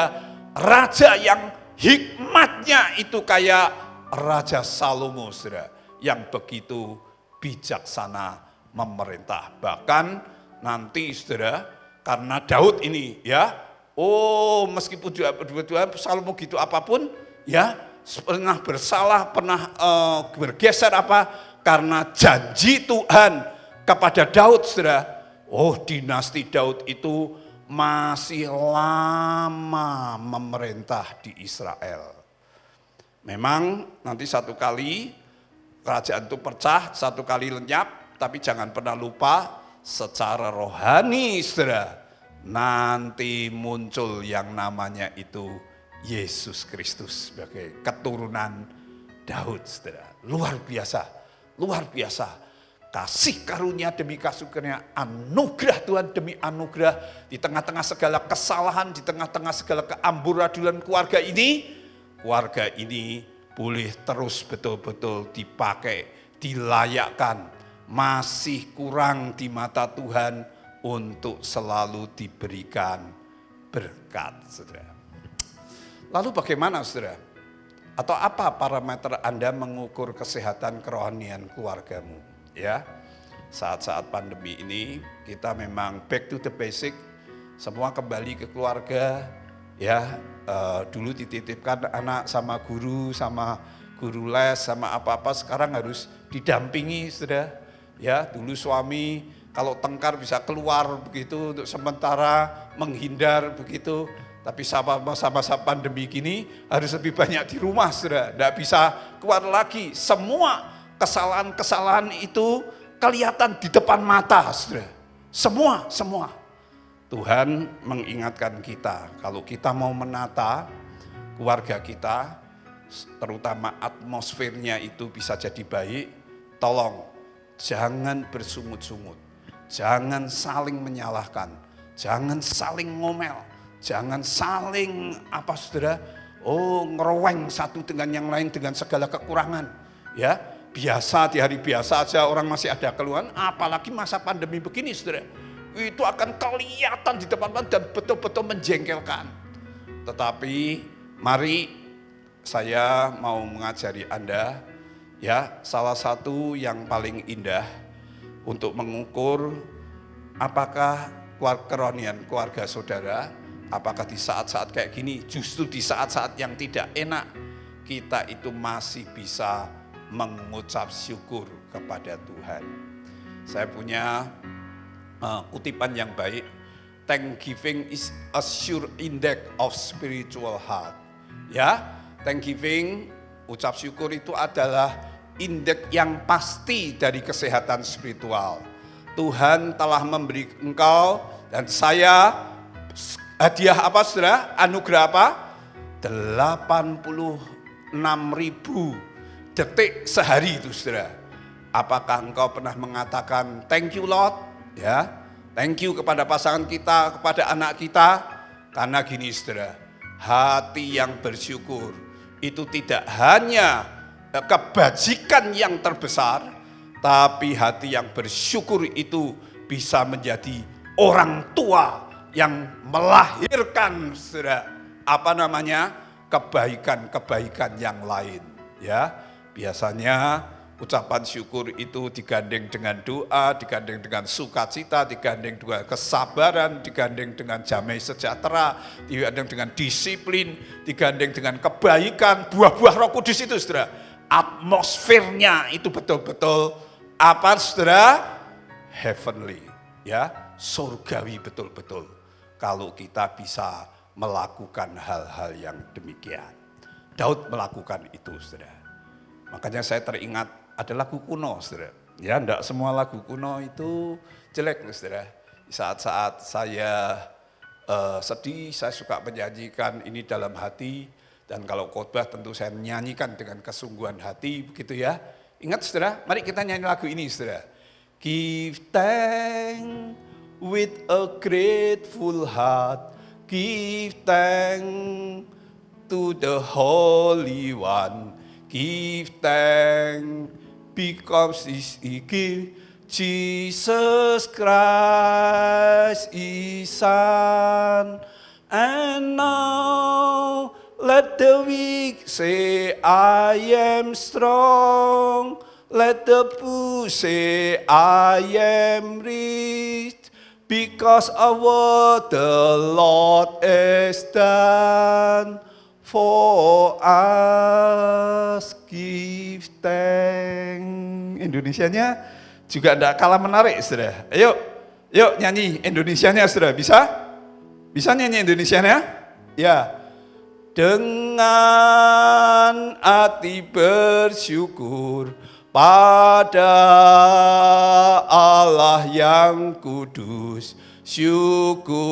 raja yang hikmatnya itu kayak Raja Salomo, saudara, yang begitu bijaksana memerintah. Bahkan nanti, saudara, karena Daud ini ya, oh meskipun dua Salomo gitu apapun ya, pernah bersalah, pernah bergeser apa, karena janji Tuhan kepada Daud, saudara. Oh, dinasti Daud itu masih lama memerintah di Israel. Memang nanti satu kali kerajaan itu pecah, satu kali lenyap, tapi jangan pernah lupa secara rohani, saudara, nanti muncul yang namanya itu Yesus Kristus sebagai keturunan Daud, saudara. Luar biasa, luar biasa. Kasih karunia demi kasih karunia, anugerah Tuhan demi anugerah, di tengah-tengah segala kesalahan, di tengah-tengah segala keamburadulan keluarga ini boleh terus betul-betul dipakai, dilayakkan, masih kurang di mata Tuhan untuk selalu diberikan berkat, saudara. Lalu bagaimana, saudara? Atau apa parameter Anda mengukur kesehatan kerohanian keluargamu? Ya, saat-saat pandemi ini kita memang back to the basic, semua kembali ke keluarga. Ya, dulu dititipkan anak sama guru les, sama apa-apa, sekarang harus didampingi, saudara. Ya, dulu suami kalau tengkar bisa keluar begitu untuk sementara menghindar begitu. Tapi masa-masa pandemi gini harus lebih banyak di rumah, saudara. Tidak bisa keluar lagi. Semua kesalahan-kesalahan itu kelihatan di depan mata, saudara. Semua. Tuhan mengingatkan kita, kalau kita mau menata keluarga kita, terutama atmosfernya itu bisa jadi baik, tolong jangan bersungut-sungut, jangan saling menyalahkan, jangan saling ngomel, jangan saling saudara, ngeroweng satu dengan yang lain dengan segala kekurangan, ya. biasa, di hari biasa aja orang masih ada keluhan, apalagi masa pandemi begini, saudara. Itu akan kelihatan di depan dan betul-betul menjengkelkan. Tetapi mari saya mau mengajari Anda, ya, salah satu yang paling indah untuk mengukur apakah kerohanian keluarga saudara, apakah di saat-saat kayak gini, justru di saat-saat yang tidak enak, kita itu masih bisa mengucap syukur kepada Tuhan. Saya punya kutipan yang baik. Thanksgiving is a sure index of spiritual heart. Ya, thanksgiving, ucap syukur itu adalah indeks yang pasti dari kesehatan spiritual. Tuhan telah memberi engkau dan saya hadiah apa, saudara? Anugerah apa? 86.000 detik sehari itu, saudara. Apakah engkau pernah mengatakan thank you Lord? Ya, thank you kepada pasangan kita, kepada anak kita. Karena gini, saudara, hati yang bersyukur itu tidak hanya kebajikan yang terbesar, tapi hati yang bersyukur itu bisa menjadi orang tua yang melahirkan, saudara, kebaikan-kebaikan yang lain. Ya, biasanya ucapan syukur itu digandeng dengan doa, digandeng dengan sukacita, digandeng dengan kesabaran, digandeng dengan damai sejahtera, digandeng dengan disiplin, digandeng dengan kebaikan, buah-buah Roh Kudus itu, saudara. Atmosfernya itu betul-betul apa, saudara? Heavenly, ya, surgawi betul-betul. Kalau kita bisa melakukan hal-hal yang demikian. Daud melakukan itu, saudara. Makanya saya teringat ada lagu kuno, saudara. Ya, enggak semua lagu kuno itu jelek, saudara. Di saat-saat saya sedih, saya suka menyanyikan ini dalam hati. Dan kalau khotbah tentu saya menyanyikan dengan kesungguhan hati, begitu ya. Ingat, saudara, mari kita nyanyi lagu ini, saudara. Give thanks with a grateful heart. Give thanks to the Holy One. Give thanks because He give Jesus Christ His Son. And now let the weak say I am strong. Let the poor say I am rich. Because of what the Lord has done for us, give thanks. Indonesianya juga tidak kalah menarik, saudara. Yuk nyanyi Indonesianya, saudara. Bisa? Bisa nyanyi Indonesianya? Ya. Dengan hati bersyukur pada Allah yang kudus, syukur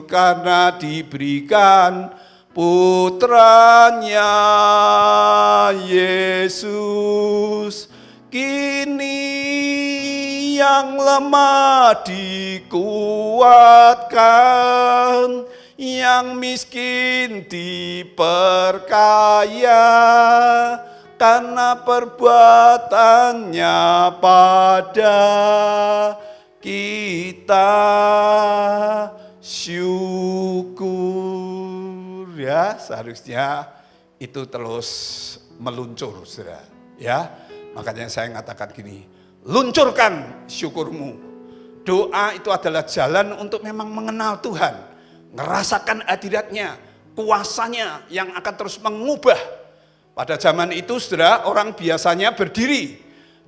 karena diberikan putranya Yesus. Kini yang lemah dikuatkan, yang miskin diperkaya, karena perbuatannya pada kita. Syukur, ya, seharusnya itu terus meluncur, saudara. Ya, makanya saya mengatakan gini, luncurkan syukurmu. Doa itu adalah jalan untuk memang mengenal Tuhan, ngerasakan hadiratnya, kuasanya yang akan terus mengubah. Pada zaman itu, saudara, orang biasanya berdiri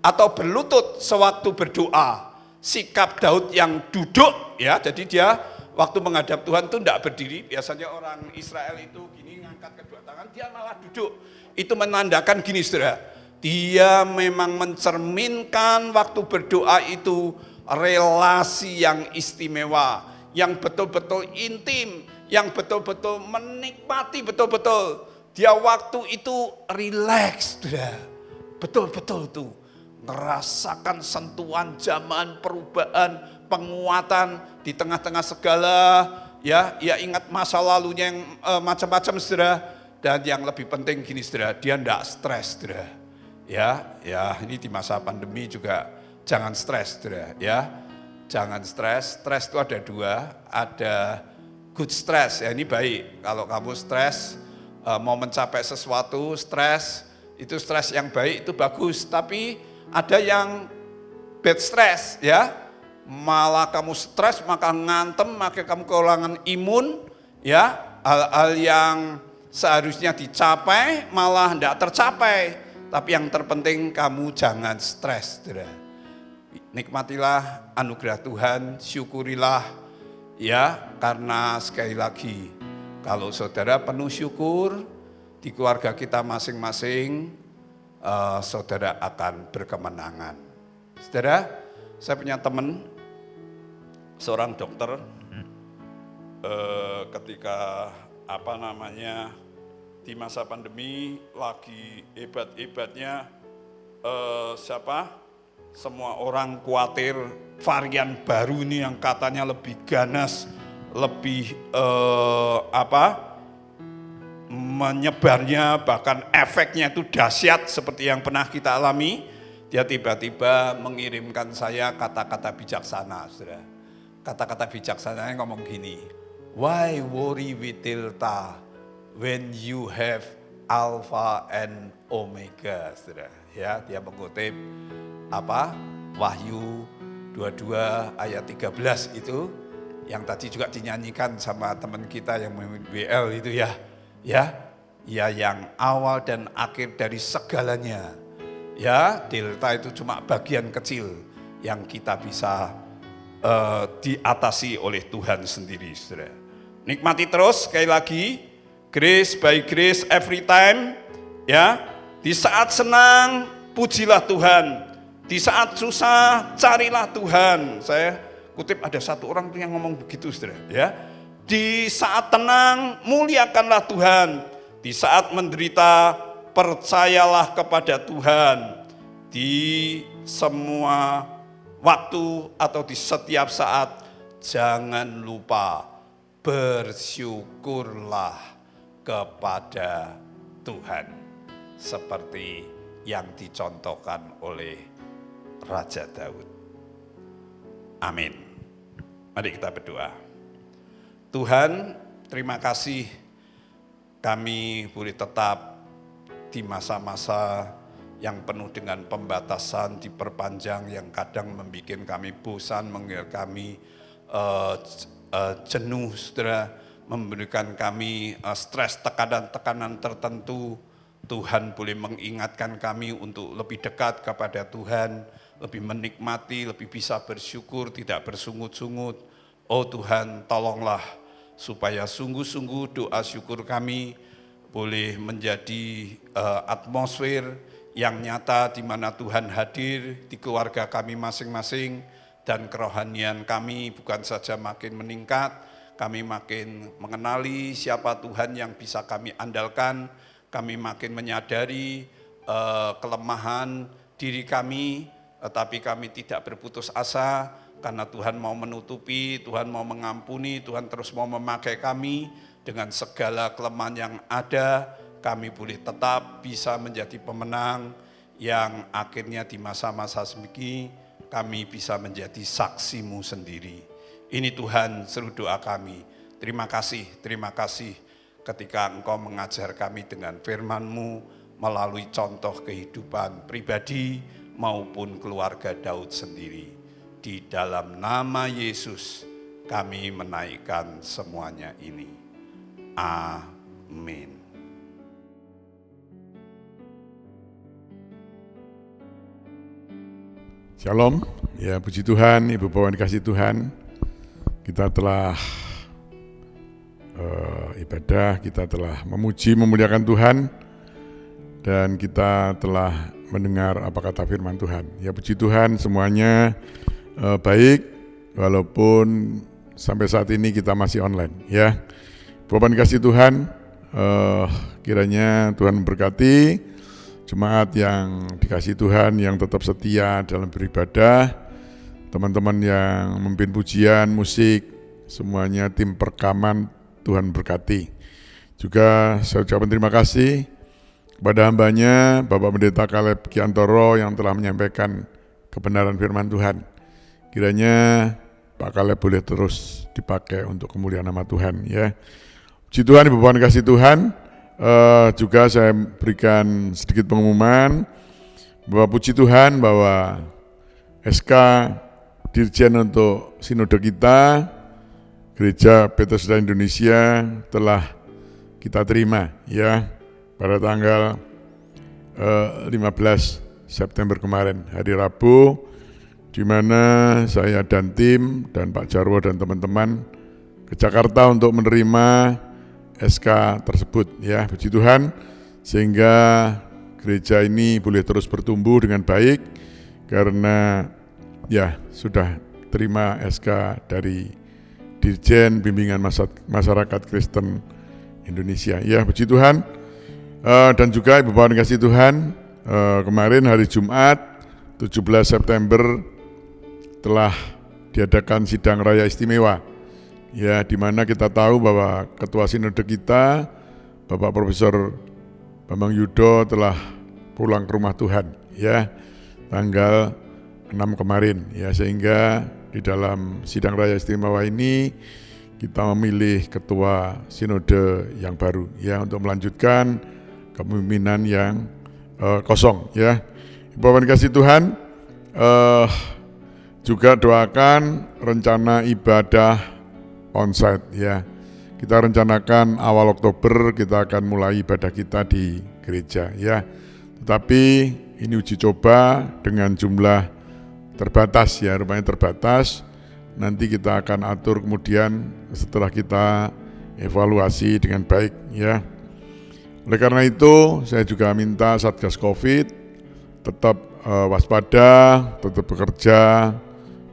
atau berlutut sewaktu berdoa. Sikap Daud yang duduk, ya, jadi dia waktu menghadap Tuhan itu tidak berdiri. Biasanya orang Israel itu gini, ngangkat kedua tangan, dia malah duduk. Itu menandakan gini, saudara, dia memang mencerminkan waktu berdoa itu relasi yang istimewa, yang betul-betul intim, yang betul-betul menikmati betul-betul. Dia waktu itu rileks, betul-betul tuh ngerasakan sentuhan zaman perubahan, penguatan di tengah-tengah segala, ya ingat masa lalunya yang macam-macam, saudara. Dan yang lebih penting gini, saudara, dia enggak stres, saudara. Ya, ini di masa pandemi juga jangan stres, saudara, ya. Jangan stres. Stres itu ada dua, ada good stress, ya ini baik. Kalau kamu stres, mau mencapai sesuatu, stres, itu stres yang baik, itu bagus. Tapi ada yang bad stress, ya. Malah kamu stres, maka ngantem, maka kamu kehilangan imun, ya. Hal-hal yang seharusnya dicapai, malah tidak tercapai. Tapi yang terpenting kamu jangan stres, saudara. Nikmatilah anugerah Tuhan, syukurilah, ya, karena sekali lagi, kalau saudara penuh syukur di keluarga kita masing-masing, saudara akan berkemenangan. Saudara, saya punya teman, seorang dokter, ketika di masa pandemi lagi hebat-hebatnya, semua orang khawatir varian baru ini yang katanya lebih ganas, lebih menyebarnya, bahkan efeknya itu dahsyat seperti yang pernah kita alami. Dia tiba-tiba mengirimkan saya kata-kata bijaksana, saudara. Kata-kata bijaksananya ngomong gini, why worry with delta when you have alpha and omega, saudara. Ya, dia mengutip Wahyu 22 ayat 13 itu yang tadi juga dinyanyikan sama teman kita yang memimpin WL itu ya. Ya, yang awal dan akhir dari segalanya. Ya, delta itu cuma bagian kecil yang kita bisa diatasi oleh Tuhan sendiri, saudara. Nikmati terus sekali lagi, grace by grace every time, ya. Di saat senang pujilah Tuhan. Di saat susah, carilah Tuhan. Saya kutip ada satu orang yang ngomong begitu, saudara. Ya, di saat tenang, muliakanlah Tuhan. Di saat menderita, percayalah kepada Tuhan. Di semua waktu atau di setiap saat, jangan lupa bersyukurlah kepada Tuhan. Seperti yang dicontohkan oleh Raja Daud. Amin. Mari kita berdoa. Tuhan, terima kasih kami boleh tetap di masa-masa yang penuh dengan pembatasan, diperpanjang, yang kadang membuat kami bosan, membuat kami jenuh, saudara, memberikan kami stres, tekanan-tekanan tertentu. Tuhan boleh mengingatkan kami untuk lebih dekat kepada Tuhan, lebih menikmati, lebih bisa bersyukur, tidak bersungut-sungut. Oh Tuhan, tolonglah supaya sungguh-sungguh doa syukur kami boleh menjadi atmosfer yang nyata di mana Tuhan hadir di keluarga kami masing-masing, dan kerohanian kami bukan saja makin meningkat, kami makin mengenali siapa Tuhan yang bisa kami andalkan, kami makin menyadari kelemahan diri kami, tetapi kami tidak berputus asa, karena Tuhan mau menutupi, Tuhan mau mengampuni, Tuhan terus mau memakai kami dengan segala kelemahan yang ada. Kami boleh tetap bisa menjadi pemenang yang akhirnya di masa-masa semiki kami bisa menjadi saksi-Mu sendiri. Ini Tuhan seru doa kami. Terima kasih ketika Engkau mengajar kami dengan firman-Mu melalui contoh kehidupan pribadi maupun keluarga Daud sendiri. Di dalam nama Yesus kami menaikkan semuanya ini. Amin. Shalom, ya puji Tuhan, Ibu Bapak dikasih Tuhan. Kita telah ibadah, kita telah memuji, memuliakan Tuhan, dan kita telah mendengar apa kata firman Tuhan. Ya puji Tuhan, semuanya baik, walaupun sampai saat ini kita masih online. Ya, Bapak dikasih Tuhan, kiranya Tuhan memberkati jemaat yang dikasih Tuhan, yang tetap setia dalam beribadah, teman-teman yang memimpin pujian, musik, semuanya tim perekaman, Tuhan berkati. Juga saya ucapkan terima kasih kepada hambanya Bapak Pendeta Caleb Kiantoro yang telah menyampaikan kebenaran firman Tuhan. Kiranya Pak Caleb boleh terus dipakai untuk kemuliaan nama Tuhan ya. Puji Tuhan, Ibu Bapak kasih Tuhan. Juga saya berikan sedikit pengumuman bahwa puji Tuhan bahwa SK Dirjen untuk Sinode kita Gereja Petrus Indonesia telah kita terima ya pada tanggal 15 September kemarin, hari Rabu, di mana saya dan tim dan Pak Jarwo dan teman-teman ke Jakarta untuk menerima SK tersebut ya, puji Tuhan, sehingga gereja ini boleh terus bertumbuh dengan baik karena ya sudah terima SK dari Dirjen Bimbingan Masyarakat Kristen Indonesia ya, puji Tuhan. Dan juga Ibu Bapak kasih Tuhan, kemarin hari Jumat 17 September telah diadakan sidang raya istimewa ya, di mana kita tahu bahwa Ketua Sinode kita Bapak Profesor Bambang Yudo telah pulang ke rumah Tuhan ya tanggal 6 kemarin ya, sehingga di dalam sidang raya istimewa ini kita memilih Ketua Sinode yang baru ya untuk melanjutkan kepemimpinan yang kosong ya. Ibu Bapak kasih Tuhan, juga doakan rencana ibadah onsite ya. Kita rencanakan awal Oktober kita akan mulai ibadah kita di gereja ya. Tetapi ini uji coba dengan jumlah terbatas ya, rupanya terbatas. Nanti kita akan atur kemudian setelah kita evaluasi dengan baik ya. Oleh karena itu saya juga minta Satgas Covid tetap waspada, tetap bekerja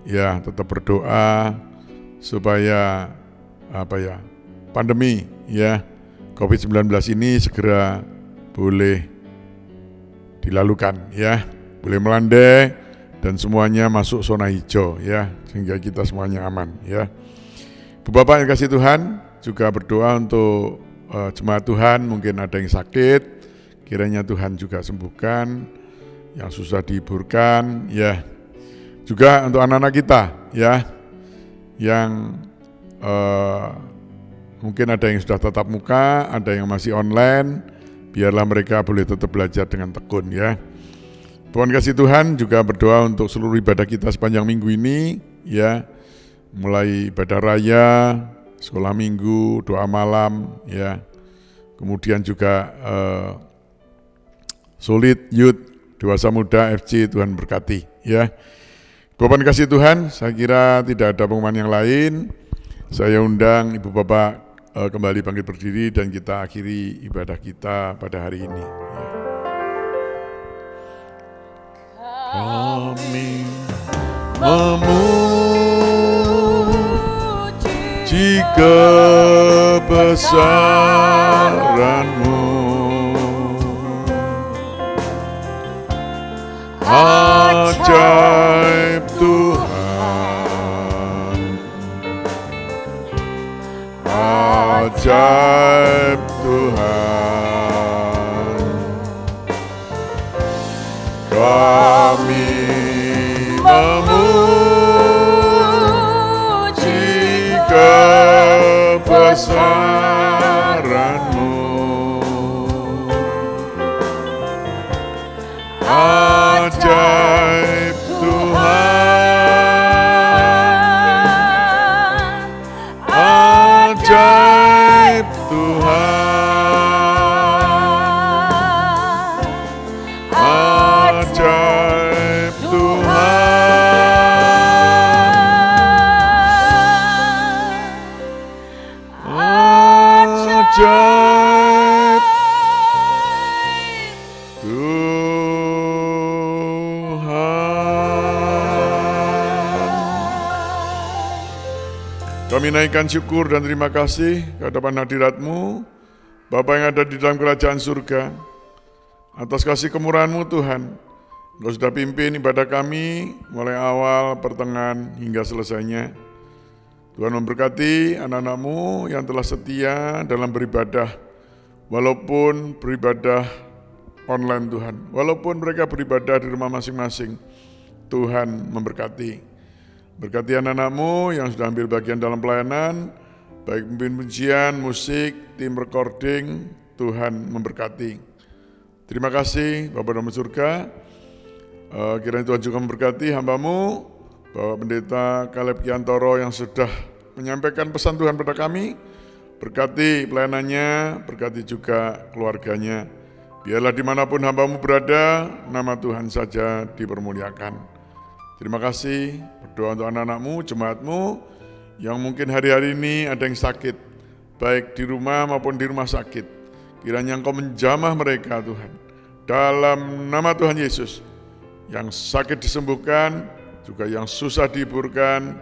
ya, tetap berdoa supaya pandemi ya COVID-19 ini segera boleh dilalukan ya, boleh melandai dan semuanya masuk zona hijau ya, sehingga kita semuanya aman ya. Ibu Bapak yang kasih Tuhan, juga berdoa untuk jemaat Tuhan, mungkin ada yang sakit, kiranya Tuhan juga sembuhkan, yang susah dihiburkan ya. Juga untuk anak-anak kita ya, yang mungkin ada yang sudah tatap muka, ada yang masih online, biarlah mereka boleh tetap belajar dengan tekun ya. Tuhan kasih Tuhan, juga berdoa untuk seluruh ibadah kita sepanjang minggu ini ya, mulai ibadah raya, sekolah minggu, doa malam ya, kemudian juga Solid Youth, Dewasa Muda FC, Tuhan berkati ya. Bapak kasih Tuhan, saya kira tidak ada pengumuman yang lain. Saya undang Ibu Bapak kembali bangkit berdiri dan kita akhiri ibadah kita pada hari ini. Kami memuji kebesaran-Mu, ajaib Tuhan, ajaib Tuhan. Kami memuji kebesaran-Mu, ajaib Tuhan, ajaib Tuhan, ajaib Tuhan, ajaib Kami naikkan syukur dan terima kasih ke hadapan hadirat-Mu, Bapa yang ada di dalam kerajaan surga. Atas kasih kemurahan-Mu Tuhan, Engkau sudah pimpin ibadah kami mulai awal, pertengahan hingga selesainya. Tuhan memberkati anak-anak-Mu yang telah setia dalam beribadah, walaupun beribadah online Tuhan. Walaupun mereka beribadah di rumah masing-masing, Tuhan memberkati. Berkati anak-anakmu yang sudah ambil bagian dalam pelayanan, baik pemimpin pujian, musik, tim recording, Tuhan memberkati. Terima kasih Bapak dalam surga. Kiranya Tuhan juga memberkati hamba-Mu, Bapak Pendeta Caleb Kiantoro yang sudah menyampaikan pesan Tuhan pada kami. Berkati pelayanannya, berkati juga keluarganya. Biarlah dimanapun hamba-Mu berada, nama Tuhan saja dipermuliakan. Terima kasih, berdoa untuk anak-anak-Mu, jemaat-Mu, yang mungkin hari-hari ini ada yang sakit, baik di rumah maupun di rumah sakit. Kiranya Engkau menjamah mereka Tuhan. Dalam nama Tuhan Yesus, yang sakit disembuhkan, juga yang susah dihiburkan,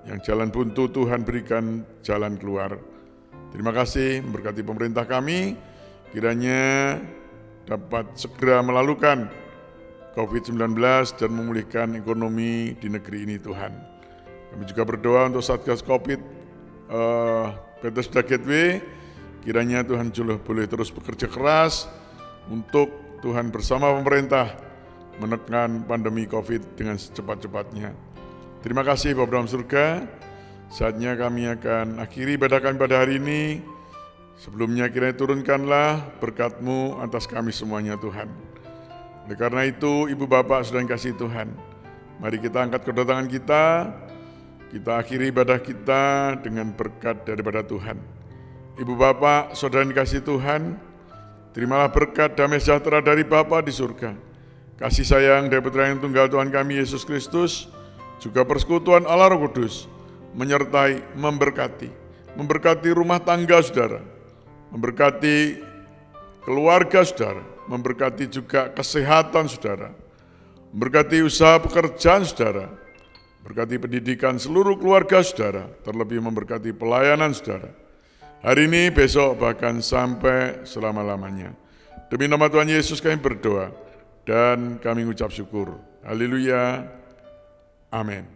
yang jalan buntu Tuhan berikan jalan keluar. Terima kasih memberkati pemerintah kami, kiranya dapat segera melalukan COVID-19 dan memulihkan ekonomi di negeri ini Tuhan. Kami juga berdoa untuk Satgas COVID Bethesda Gateway, kiranya Tuhan juga boleh terus bekerja keras untuk Tuhan bersama pemerintah menekan pandemi COVID dengan secepat-cepatnya. Terima kasih Bapak dalam surga. Saatnya kami akan akhiri ibadah kami pada hari ini. Sebelumnya kiranya turunkanlah berkat-Mu atas kami semuanya Tuhan. Oleh karena itu, Ibu Bapak sudah dikasihi Tuhan, mari kita angkat kedatangan kita akhiri ibadah kita dengan berkat daripada Tuhan. Ibu Bapak, saudara dikasihi Tuhan, terimalah berkat damai sejahtera dari Bapa di surga, kasih sayang dari Putra yang tunggal Tuhan kami Yesus Kristus, juga persekutuan Allah Roh Kudus, menyertai, memberkati rumah tangga saudara, memberkati keluarga saudara, memberkati juga kesehatan saudara, memberkati usaha pekerjaan saudara, memberkati pendidikan seluruh keluarga saudara, terlebih memberkati pelayanan saudara. Hari ini, besok, bahkan sampai selama-lamanya. Demi nama Tuhan Yesus kami berdoa dan kami mengucap syukur. Haleluya. Amin.